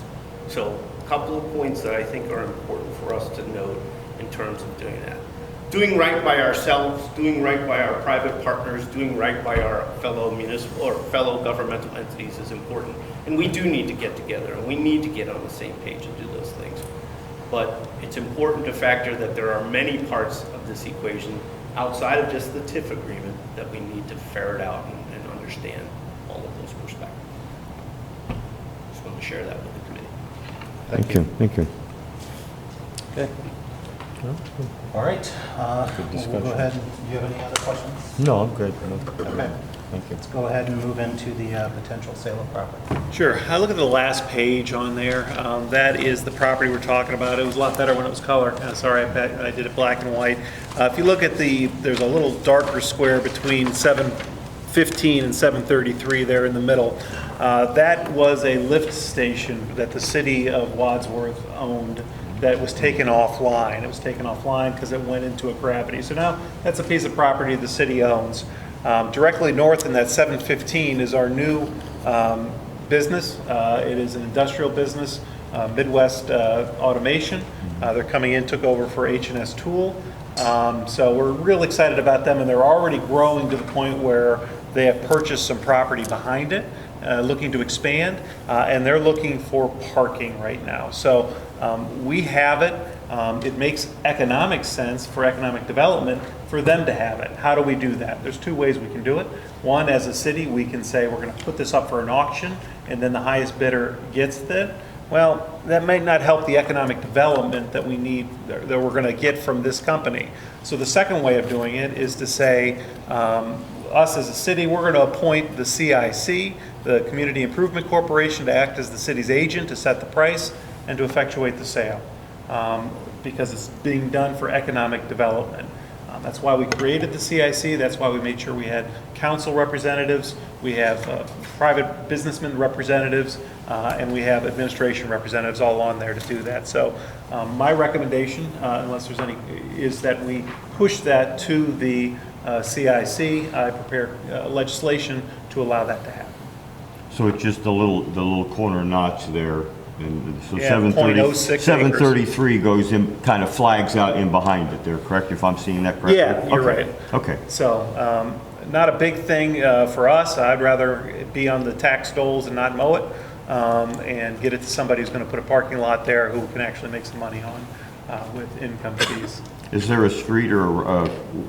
[SPEAKER 12] So a couple of points that I think are important for us to note in terms of doing that. Doing right by ourselves, doing right by our private partners, doing right by our fellow municipal or fellow governmental entities is important. And we do need to get together, and we need to get on the same page and do those things. But it's important to factor that there are many parts of this equation outside of just the TIF agreement that we need to ferret out and understand all of those perspectives. Just wanted to share that with the committee.
[SPEAKER 2] Thank you. Thank you.
[SPEAKER 1] Okay. All right. We'll go ahead. Do you have any other questions?
[SPEAKER 2] No, I'm good.
[SPEAKER 1] Okay.
[SPEAKER 2] Thank you.
[SPEAKER 1] Let's go ahead and move into the potential sale of property.
[SPEAKER 4] Sure. I look at the last page on there. That is the property we're talking about. It was a lot better when it was color. Sorry, I did it black and white. If you look at there's a little darker square between 715 and 733 there in the middle. That was a lift station that the city of Wadsworth owned that was taken offline. It was taken offline because it went into a gravity. So now that's a piece of property the city owns. Directly north in that 715 is our new business. It is an industrial business, Midwest Automation. They're coming in, took over for H&S Tool. So we're real excited about them, and they're already growing to the point where they have purchased some property behind it, looking to expand, and they're looking for parking right now. So we have it. It makes economic sense for economic development for them to have it. How do we do that? There's two ways we can do it. One, as a city, we can say we're going to put this up for an auction, and then the highest bidder gets it. Well, that might not help the economic development that we need, that we're going to get from this company. So the second way of doing it is to say, us as a city, we're going to appoint the CIC, the Community Improvement Corporation, to act as the city's agent to set the price and to effectuate the sale. Because it's being done for economic development. That's why we created the CIC. That's why we made sure we had council representatives, we have private businessman representatives, and we have administration representatives all on there to do that. So my recommendation, unless there's any, is that we push that to the CIC. I prepare legislation to allow that to happen.
[SPEAKER 2] So it's just the little corner notch there. And so
[SPEAKER 4] Yeah,
[SPEAKER 2] 730,
[SPEAKER 4] 0.06
[SPEAKER 2] 733 goes in, kind of flags out in behind it there, correct? If I'm seeing that correctly?
[SPEAKER 4] Yeah, you're
[SPEAKER 2] Okay.
[SPEAKER 4] right.
[SPEAKER 2] Okay.
[SPEAKER 4] So not a big thing for us. I'd rather it be on the tax doles and not mow it, and get it to somebody who's going to put a parking lot there who can actually make some money on with income fees.
[SPEAKER 2] Is there a street or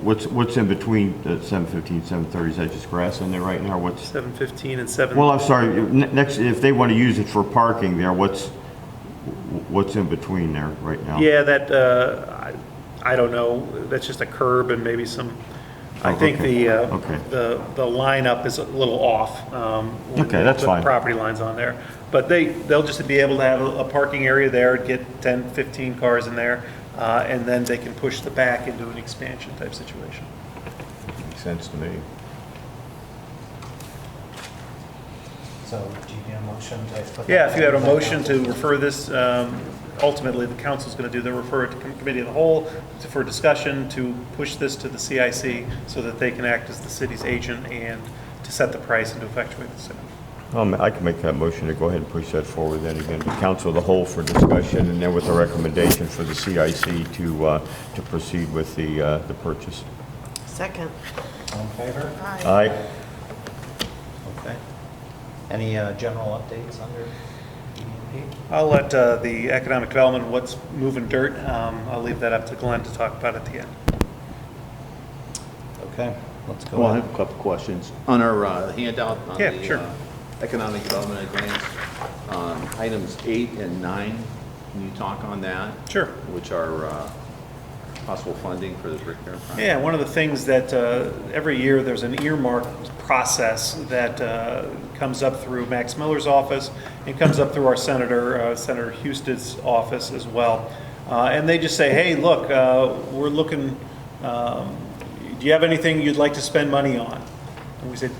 [SPEAKER 2] what's in between the 715, 730? Is that just grass in there right now? What's
[SPEAKER 4] 715 and 7.
[SPEAKER 2] Well, I'm sorry. Next, if they want to use it for parking there, what's in between there right now?
[SPEAKER 4] Yeah, that I don't know. That's just a curb and maybe some. I think
[SPEAKER 2] okay.
[SPEAKER 4] the lineup is a little off. When
[SPEAKER 2] Okay,
[SPEAKER 4] they
[SPEAKER 2] that's
[SPEAKER 4] put
[SPEAKER 2] fine.
[SPEAKER 4] Property lines on there, but they'll just be able to have a parking area there, get 10, 15 cars in there, and then they can push the back into an expansion type situation.
[SPEAKER 2] Makes sense to me.
[SPEAKER 1] So do you need a motion to put that?
[SPEAKER 4] Yeah, if you had a
[SPEAKER 1] back
[SPEAKER 4] motion
[SPEAKER 1] out?
[SPEAKER 4] to refer this, ultimately, the council's going to do the refer it to committee of the whole for discussion, to push this to the CIC so that they can act as the city's agent and to set the price and to effectuate the sale.
[SPEAKER 2] I can make that motion to go ahead and push that forward then again to council of the whole for discussion, and then with a recommendation for the CIC to proceed with the purchase.
[SPEAKER 11] Second.
[SPEAKER 1] All in favor?
[SPEAKER 11] Aye.
[SPEAKER 2] Aye.
[SPEAKER 1] Okay. Any general updates under E&P?
[SPEAKER 4] I'll let the economic development, what's moving dirt, I'll leave that up to Glenn to talk about at the end.
[SPEAKER 1] Okay, let's go
[SPEAKER 3] Well, I
[SPEAKER 1] on.
[SPEAKER 3] have a couple questions. On our handout on
[SPEAKER 4] Yeah,
[SPEAKER 3] the
[SPEAKER 4] sure.
[SPEAKER 3] economic development and grants, items 8 and 9, can you talk on that?
[SPEAKER 4] Sure.
[SPEAKER 3] Which are possible funding for the brick repair project?
[SPEAKER 4] Yeah, one of the things that every year there's an earmark process that comes up through Max Miller's office and comes up through our Senator Houston's office as well. And they just say, hey, look, we're looking, do you have anything you'd like to spend money on? And we said,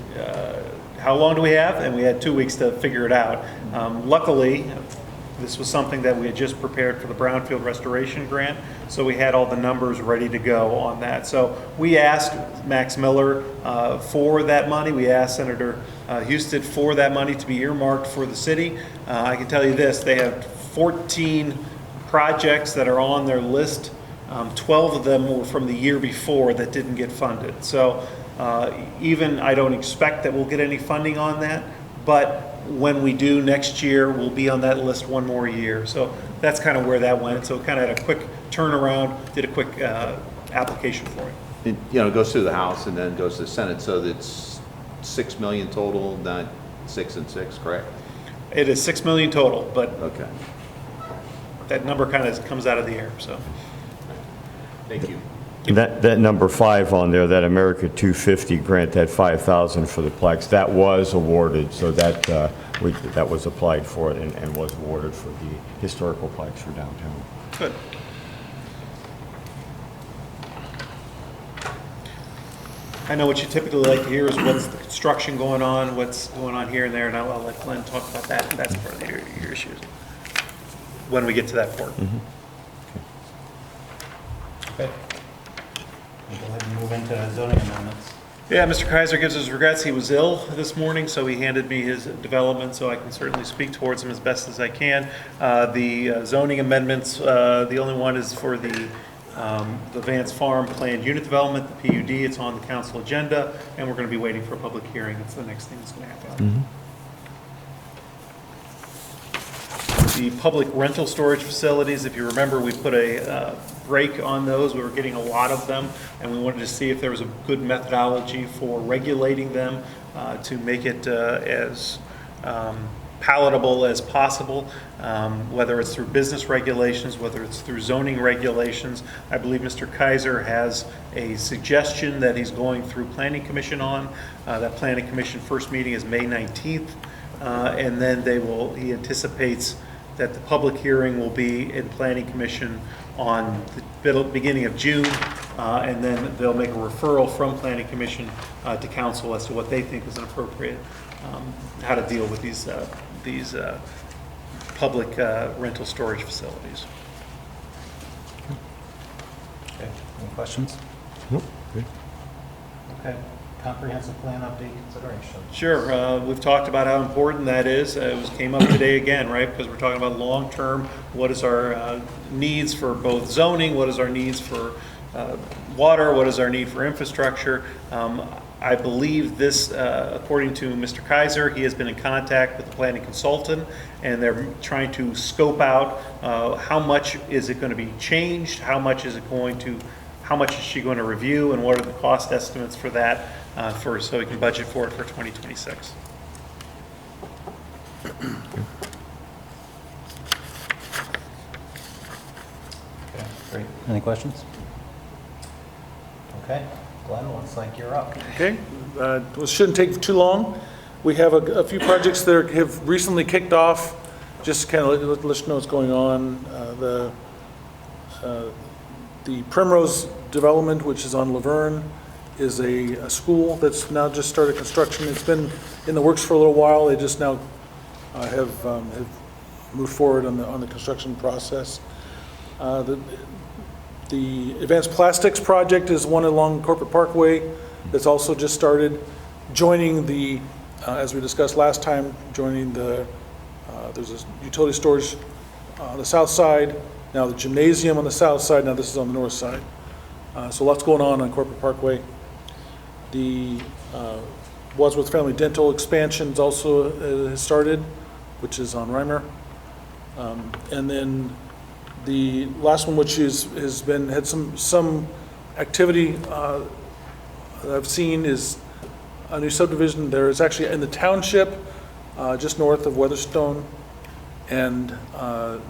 [SPEAKER 4] how long do we have? And we had 2 weeks to figure it out. Luckily, this was something that we had just prepared for the Brownfield Restoration Grant, so we had all the numbers ready to go on that. So we asked Max Miller for that money. We asked Senator Houston for that money to be earmarked for the city. I can tell you this, they have 14 projects that are on their list. 12 of them were from the year before that didn't get funded. So even I don't expect that we'll get any funding on that, but when we do next year, we'll be on that list one more year. So that's kind of where that went. So kind of had a quick turnaround, did a quick application for it.
[SPEAKER 3] It goes through the House and then goes to the Senate, so that's 6 million total, not 6 and 6, correct?
[SPEAKER 4] It is 6 million total, but
[SPEAKER 3] Okay,
[SPEAKER 4] that number kind of comes out of the air, so.
[SPEAKER 3] thank you.
[SPEAKER 2] That number 5 on there, that America 250 grant, that 5,000 for the plaques, that was awarded, so that was applied for and was awarded for the historical plaques for downtown.
[SPEAKER 4] Good. I know what you typically like to hear is what's the construction going on, what's going on here and there, and I'll let Glenn talk about that. That's part of your issues when we get to that part.
[SPEAKER 1] Okay. We'll go ahead and move into zoning amendments.
[SPEAKER 4] Yeah, Mr. Kaiser gives his regrets. He was ill this morning, so he handed me his development, so I can certainly speak towards him as best as I can. The zoning amendments, the only one is for the Vance Farm planned unit development, the PUD. It's on the council agenda, and we're going to be waiting for a public hearing. It's the next thing that's going to happen. The public rental storage facilities, if you remember, we put a break on those. We were getting a lot of them, and we wanted to see if there was a good methodology for regulating them to make it as palatable as possible, whether it's through business regulations, whether it's through zoning regulations. I believe Mr. Kaiser has a suggestion that he's going through Planning Commission on. That Planning Commission first meeting is May 19th, and then he anticipates that the public hearing will be in Planning Commission on the beginning of June, and then they'll make a referral from Planning Commission to council as to what they think is an appropriate, how to deal with these public rental storage facilities.
[SPEAKER 1] Okay, any questions?
[SPEAKER 2] Nope. Good.
[SPEAKER 1] Okay, comprehensive plan update consideration.
[SPEAKER 4] Sure, we've talked about how important that is. Came up today again, right? Because we're talking about long-term, what is our needs for both zoning, what is our needs for water, what is our need for infrastructure. I believe this, according to Mr. Kaiser, he has been in contact with the planning consultant, and they're trying to scope out how much is it going to be changed, how much is she going to review, and what are the cost estimates for that, so we can budget for it for 2026.
[SPEAKER 1] Okay, great. Any questions? Okay, Glenn, looks like you're up.
[SPEAKER 10] Okay, it shouldn't take too long. We have a few projects that have recently kicked off, just kind of let you know what's going on. The Primrose development, which is on Laverne, is a school that's now just started construction. It's been in the works for a little while. They just now have moved forward on the construction process. The Advanced Plastics Project is one along Corporate Parkway that's also just started, joining the, as we discussed last time, joining there's a utility storage on the south side, now the gymnasium on the south side, now this is on the north side. So lots going on Corporate Parkway. The Wadsworth Family Dental expansions also has started, which is on Reimer. And then the last one, which had some activity that I've seen, is a new subdivision. There is actually in the township, just north of Weatherstone, and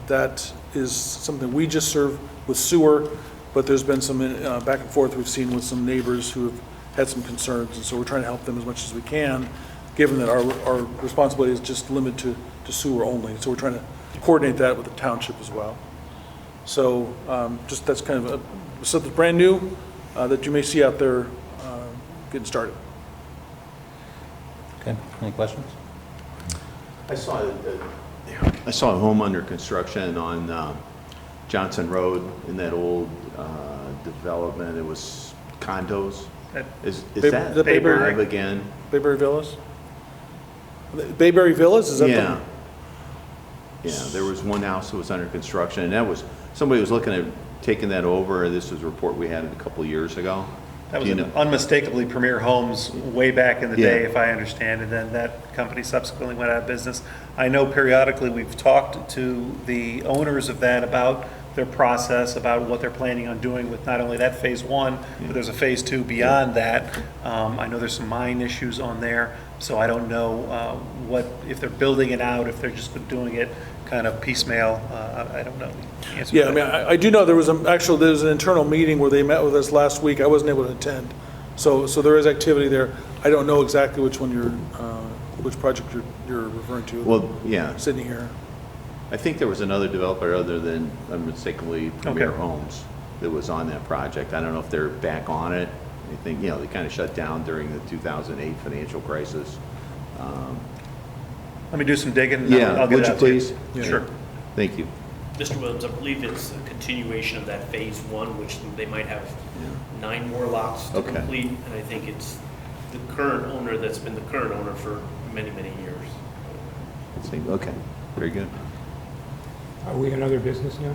[SPEAKER 10] that is something we just serve with sewer, but there's been some back and forth we've seen with some neighbors who have had some concerns, and so we're trying to help them as much as we can, given that our responsibility is just limited to sewer only. So we're trying to coordinate that with the township as well. So just that's kind of something brand new that you may see out there getting started.
[SPEAKER 1] Okay, any questions?
[SPEAKER 3] I saw a home under construction on Johnson Road in that old development. It was condos. Is that live again?
[SPEAKER 10] Bayberry Villas? Bayberry Villas, is that
[SPEAKER 3] Yeah. Yeah, there was one house that was under construction, and that was, somebody was looking at taking that over. This was a report we had a couple of years ago.
[SPEAKER 4] That was
[SPEAKER 3] Do you know?
[SPEAKER 4] unmistakably Premier Homes way back in the
[SPEAKER 3] Yeah.
[SPEAKER 4] day, if I understand, and then that company subsequently went out of business. I know periodically we've talked to the owners of that about their process, about what they're planning on doing with not only that phase one, but there's a phase two beyond that. I know there's some mine issues on there, so I don't know if they're building it out, if they're just doing it kind of piecemeal. I don't know the answer to
[SPEAKER 10] Yeah, I
[SPEAKER 4] that.
[SPEAKER 10] mean, I do know there was an internal meeting where they met with us last week. I wasn't able to attend. So there is activity there. I don't know exactly which one which project you're referring to.
[SPEAKER 3] Well, yeah.
[SPEAKER 10] Sitting here.
[SPEAKER 3] I think there was another developer other than unmistakably Premier
[SPEAKER 4] Okay.
[SPEAKER 3] Homes that was on that project. I don't know if they're back on it. I think, they kind of shut down during the 2008 financial crisis.
[SPEAKER 4] Let me do some digging. and
[SPEAKER 3] Yeah,
[SPEAKER 4] I'll get
[SPEAKER 3] would
[SPEAKER 4] it
[SPEAKER 3] you
[SPEAKER 4] out to
[SPEAKER 3] please?
[SPEAKER 4] Sure.
[SPEAKER 3] Thank you.
[SPEAKER 12] Mr. Williams, I believe it's a continuation of that phase one, which they might have 9 more lots to
[SPEAKER 3] Okay.
[SPEAKER 12] complete. And I think it's the current owner that's been the current owner for many, many years.
[SPEAKER 3] Okay, very good.
[SPEAKER 8] Are we in other business now?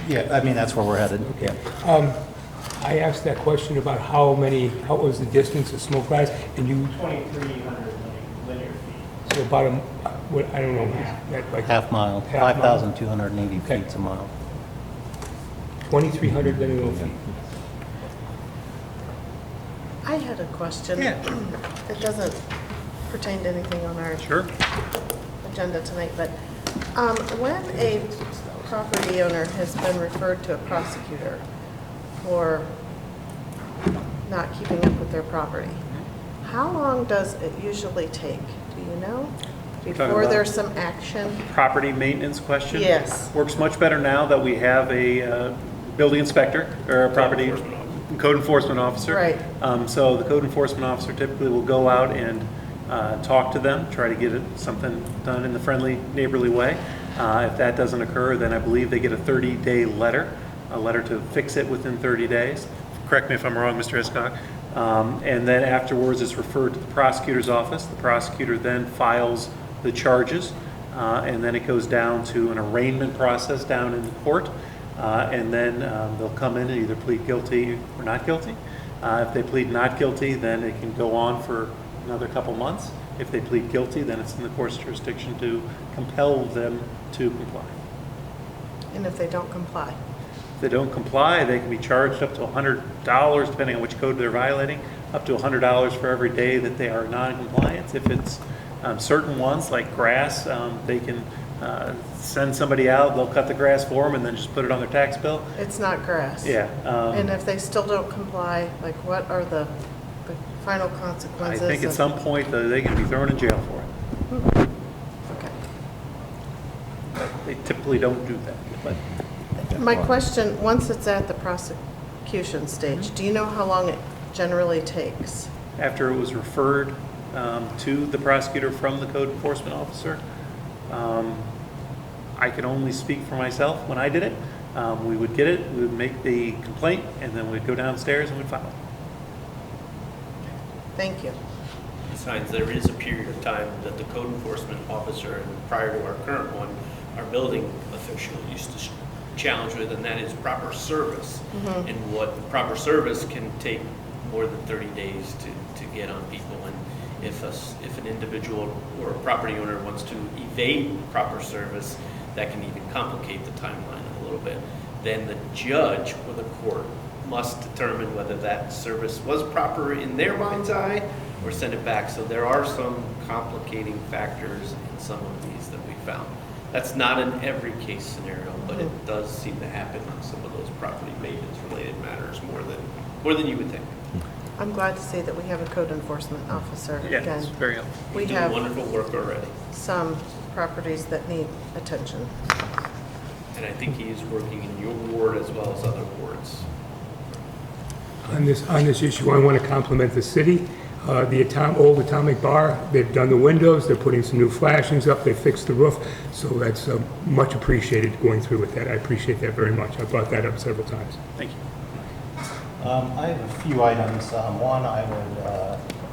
[SPEAKER 1] Yeah, I mean, that's where we're headed.
[SPEAKER 8] Okay. I asked that question about how was the distance of smoke rise, and you,
[SPEAKER 9] 2,300 linear feet.
[SPEAKER 8] so about I don't know, like
[SPEAKER 1] Half mile,
[SPEAKER 8] Half mile.
[SPEAKER 1] 5,280
[SPEAKER 8] Okay.
[SPEAKER 1] feet a mile.
[SPEAKER 8] 2,300 linear feet.
[SPEAKER 11] I had a question.
[SPEAKER 4] Yeah.
[SPEAKER 11] It doesn't pertain to anything on our
[SPEAKER 4] Sure.
[SPEAKER 11] agenda tonight, but when a property owner has been referred to a prosecutor for not keeping up with their property, how long does it usually take? Do you know?
[SPEAKER 4] talking
[SPEAKER 11] Before
[SPEAKER 4] about-
[SPEAKER 11] there's some action?
[SPEAKER 4] Property maintenance question?
[SPEAKER 11] Yes.
[SPEAKER 4] Works much better now that we have a building inspector or a property code enforcement officer.
[SPEAKER 11] Right.
[SPEAKER 4] So the code enforcement officer typically will go out and talk to them, try to get something done in the friendly, neighborly way. If that doesn't occur, then I believe they get a 30-day letter, a letter to fix it within 30 days. Correct me if I'm wrong, Mr. Hiscock. And then afterwards, it's referred to the prosecutor's office. The prosecutor then files the charges, and then it goes down to an arraignment process down in the court. And then they'll come in and either plead guilty or not guilty. If they plead not guilty, then it can go on for another couple months. If they plead guilty, then it's in the court's jurisdiction to compel them to comply.
[SPEAKER 11] And if they don't comply?
[SPEAKER 4] If they don't comply, they can be charged up to $100, depending on which code they're violating, up to $100 for every day that they are non-compliant. If it's certain ones, like grass, they can send somebody out, they'll cut the grass for them and then just put it on their tax bill.
[SPEAKER 11] It's not grass?
[SPEAKER 4] Yeah.
[SPEAKER 11] And if they still don't comply, like what are the final
[SPEAKER 4] I
[SPEAKER 11] consequences?
[SPEAKER 4] think at some point, they can be thrown in jail for it.
[SPEAKER 11] Okay.
[SPEAKER 4] They typically don't do that, but
[SPEAKER 11] My question, once it's at the prosecution stage, do you know how long it generally takes?
[SPEAKER 4] After it was referred to the prosecutor from the code enforcement officer, I can only speak for myself. When I did it, we would get it, we would make the complaint, and then we'd go downstairs and we'd file it.
[SPEAKER 11] Thank you.
[SPEAKER 12] Besides, there is a period of time that the code enforcement officer, and prior to our current one, our building official used to challenge with, and that is proper service. And what proper service can take more than 30 days to get on people. And if an individual or a property owner wants to evade proper service, that can even complicate the timeline a little bit. Then the judge or the court must determine whether that service was proper in their mind's eye or send it back. So there are some complicating factors in some of these that we found. That's not in every case scenario, but it does seem to happen on some of those property maintenance related matters more than you would think.
[SPEAKER 11] I'm glad to see that we have a code enforcement officer.
[SPEAKER 4] Yeah,
[SPEAKER 11] Again,
[SPEAKER 4] it's very helpful.
[SPEAKER 11] we
[SPEAKER 12] You're doing
[SPEAKER 11] have
[SPEAKER 12] wonderful work already.
[SPEAKER 11] some properties that need attention.
[SPEAKER 12] And I think he is working in your ward as well as other wards.
[SPEAKER 8] On this issue, I want to compliment the city. The old Atomic Bar, they've done the windows, they're putting some new flashings up, they fixed the roof, so that's much appreciated going through with that. I appreciate that very much. I brought that up several times.
[SPEAKER 4] Thank you.
[SPEAKER 1] I have a few items. One, I would,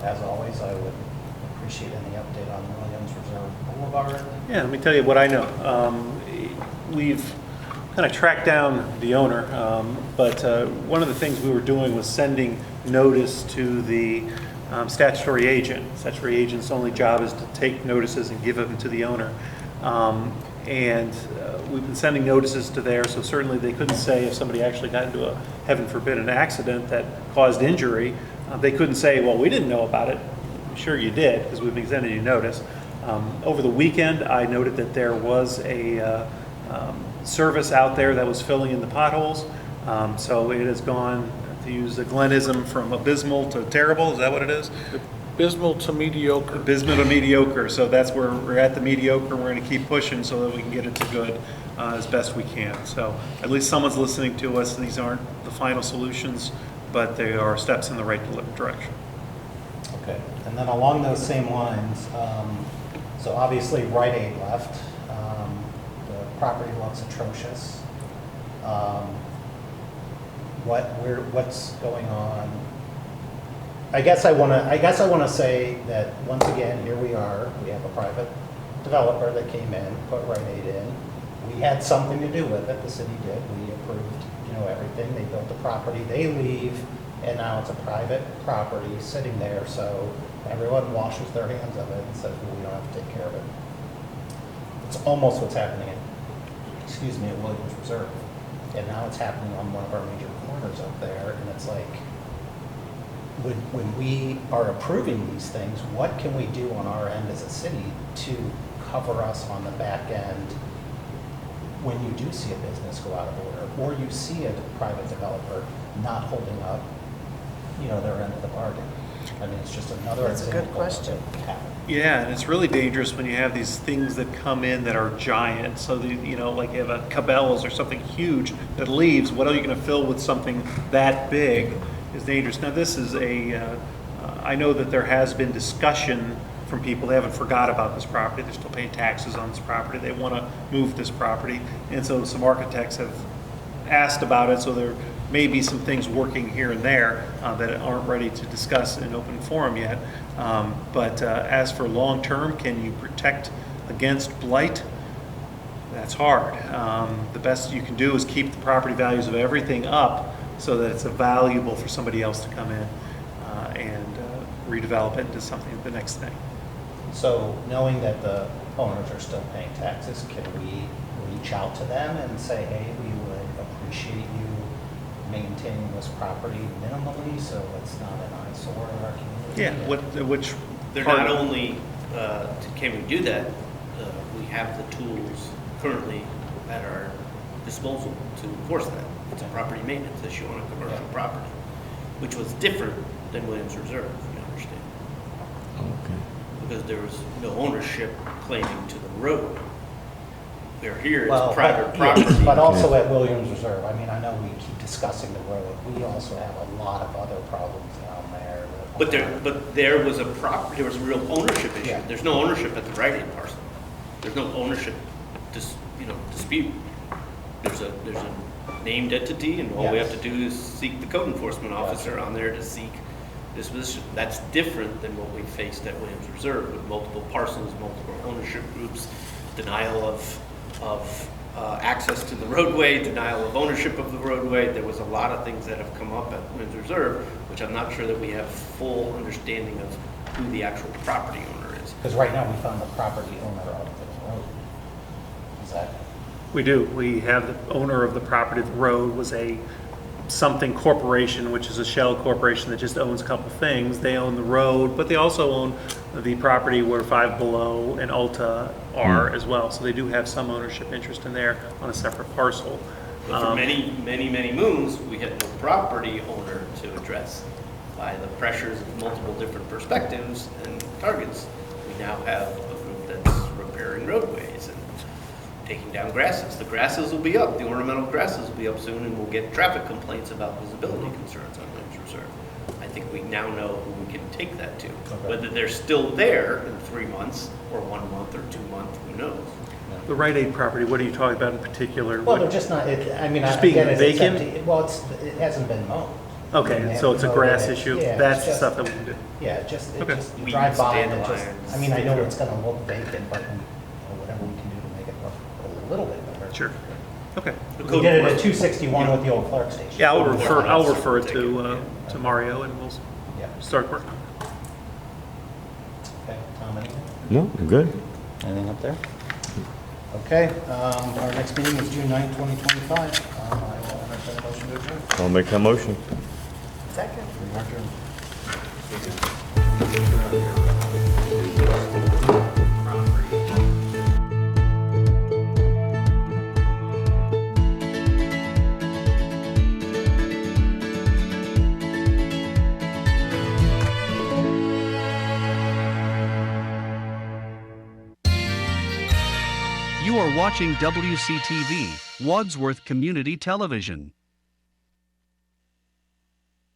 [SPEAKER 1] as always, I would appreciate any update on Williams Reserve Boulevard.
[SPEAKER 4] Yeah, let me tell you what I know. We've kind of tracked down the owner, but one of the things we were doing was sending notice to the statutory agent. Statutory agent's only job is to take notices and give them to the owner. And we've been sending notices to there, so certainly they couldn't say if somebody actually got into a, heaven forbid, an accident that caused injury, they couldn't say, well, we didn't know about it. I'm sure you did, because we've been sending you notice. Over the weekend, I noted that there was a service out there that was filling in the potholes. So it has gone, to use a Glenism, from abysmal to terrible. Is that what it is?
[SPEAKER 10] Abysmal to mediocre.
[SPEAKER 4] Abysmal to mediocre. So that's where we're at, the mediocre. We're going to keep pushing so that we can get it to good as best we can. So at least someone's listening to us. These aren't the final solutions, but they are steps in the right direction.
[SPEAKER 1] Okay, and then along those same lines, so obviously Rite Aid left. The property looks atrocious. What's going on? I guess I want to say that once again, here we are. We have a private developer that came in, put Rite Aid in. We had something to do with it. The city did. We approved, everything. They built the property. They leave, and now it's a private property sitting there. So everyone washes their hands of it and says, well, we don't have to take care of it. It's almost what's happening at Williams Reserve. And now it's happening on one of our major corners up there. And it's like, when we are approving these things, what can we do on our end as a city to cover us on the back end when you do see a business go out of order, or you see a private developer not holding up, their end of the bargain? I mean, it's just another
[SPEAKER 11] That's a good
[SPEAKER 1] example
[SPEAKER 11] question.
[SPEAKER 1] of it happening.
[SPEAKER 4] Yeah, and it's really dangerous when you have these things that come in that are giant. So, like you have a Cabela's or something huge that leaves. What are you going to fill with something that big is dangerous. Now, this is I know that there has been discussion from people. They haven't forgot about this property. They're still paying taxes on this property. They want to move this property. And so some architects have asked about it. So there may be some things working here and there that aren't ready to discuss in open forum yet. But as for long-term, can you protect against blight? That's hard. The best you can do is keep the property values of everything up so that it's valuable for somebody else to come in and redevelop it into something, the next thing.
[SPEAKER 1] So knowing that the owners are still paying taxes, can we reach out to them and say, hey, we would appreciate you maintaining this property minimally so it's not an eyesore in our community?
[SPEAKER 4] Yeah, which
[SPEAKER 12] They're
[SPEAKER 4] part-
[SPEAKER 12] not only, can we do that, we have the tools currently at our disposal to enforce that. It's a property maintenance issue on a commercial property, which was different than Williams Reserve, if you understand.
[SPEAKER 2] Okay.
[SPEAKER 12] Because there was no ownership claiming to the road. We're here,
[SPEAKER 1] Well,
[SPEAKER 12] it's private
[SPEAKER 1] but-
[SPEAKER 12] property.
[SPEAKER 1] yeah, but also at Williams Reserve, I mean, I know we keep discussing the road. We also have a lot of other problems in our
[SPEAKER 12] But there was there was a real ownership issue.
[SPEAKER 1] Yeah.
[SPEAKER 12] There's no ownership at the right-hand parcel. There's no ownership dispute. There's a named entity, and all we have to do is seek the code enforcement officer on there to seek disposition. That's different than what we faced at Williams Reserve with multiple parcels, multiple ownership groups, denial of access to the roadway, denial of ownership of the roadway. There was a lot of things that have come up at Williams Reserve, which I'm not sure that we have full understanding of who the actual property owner is.
[SPEAKER 1] Because right now we found the property owner of the road. Is that?
[SPEAKER 4] We do. We have the owner of the property of the road was a something corporation, which is a shell corporation that just owns a couple things. They own the road, but they also own the property where Five Below and Ulta are as well. So they do have some ownership interest in there on a separate parcel.
[SPEAKER 12] But for many, many, many moons, we had no property owner to address. By the pressures of multiple different perspectives and targets, we now have a group that's repairing roadways and taking down grasses. The grasses will be up, the ornamental grasses will be up soon, and we'll get traffic complaints about visibility concerns on Williams Reserve. I think we now know who we can take that to. Whether they're still there in 3 months, or 1 month, or 2 months, who knows?
[SPEAKER 4] The Rite Aid property, what are you talking about in particular?
[SPEAKER 1] Well,
[SPEAKER 4] What-
[SPEAKER 1] they're just not, I mean,
[SPEAKER 4] Just
[SPEAKER 1] I
[SPEAKER 4] being
[SPEAKER 1] get it, it's
[SPEAKER 4] vacant?
[SPEAKER 1] empty. Well, it hasn't been mowed.
[SPEAKER 4] Okay, so it's a grass issue.
[SPEAKER 1] Yeah,
[SPEAKER 4] That's
[SPEAKER 1] it's
[SPEAKER 4] the
[SPEAKER 1] just-
[SPEAKER 4] stuff that we can do.
[SPEAKER 1] Yeah, it just
[SPEAKER 4] Okay.
[SPEAKER 1] you
[SPEAKER 12] Weeds,
[SPEAKER 1] drive by and it just,
[SPEAKER 12] dandelions,
[SPEAKER 1] I mean, I know
[SPEAKER 12] sure.
[SPEAKER 1] it's gonna look vacant, but whatever we can do to make it look a little bit better.
[SPEAKER 4] Sure. Okay.
[SPEAKER 12] The
[SPEAKER 1] We
[SPEAKER 12] code
[SPEAKER 1] did it at
[SPEAKER 12] enforcement-
[SPEAKER 1] 261 with the old Clark station.
[SPEAKER 4] Yeah, I'll
[SPEAKER 12] Code
[SPEAKER 4] refer it
[SPEAKER 12] take
[SPEAKER 4] to Mario and we'll
[SPEAKER 1] Yeah.
[SPEAKER 4] start working.
[SPEAKER 1] Okay, Tom, anything?
[SPEAKER 2] No, I'm good.
[SPEAKER 1] Anything up there? Okay, our next meeting is June 9th, 2025. I will entertain a motion to adjourn.
[SPEAKER 2] I'll make that motion.
[SPEAKER 11] Second.
[SPEAKER 1] We are adjourned.
[SPEAKER 13] You are watching WCTV, Wadsworth Community Television.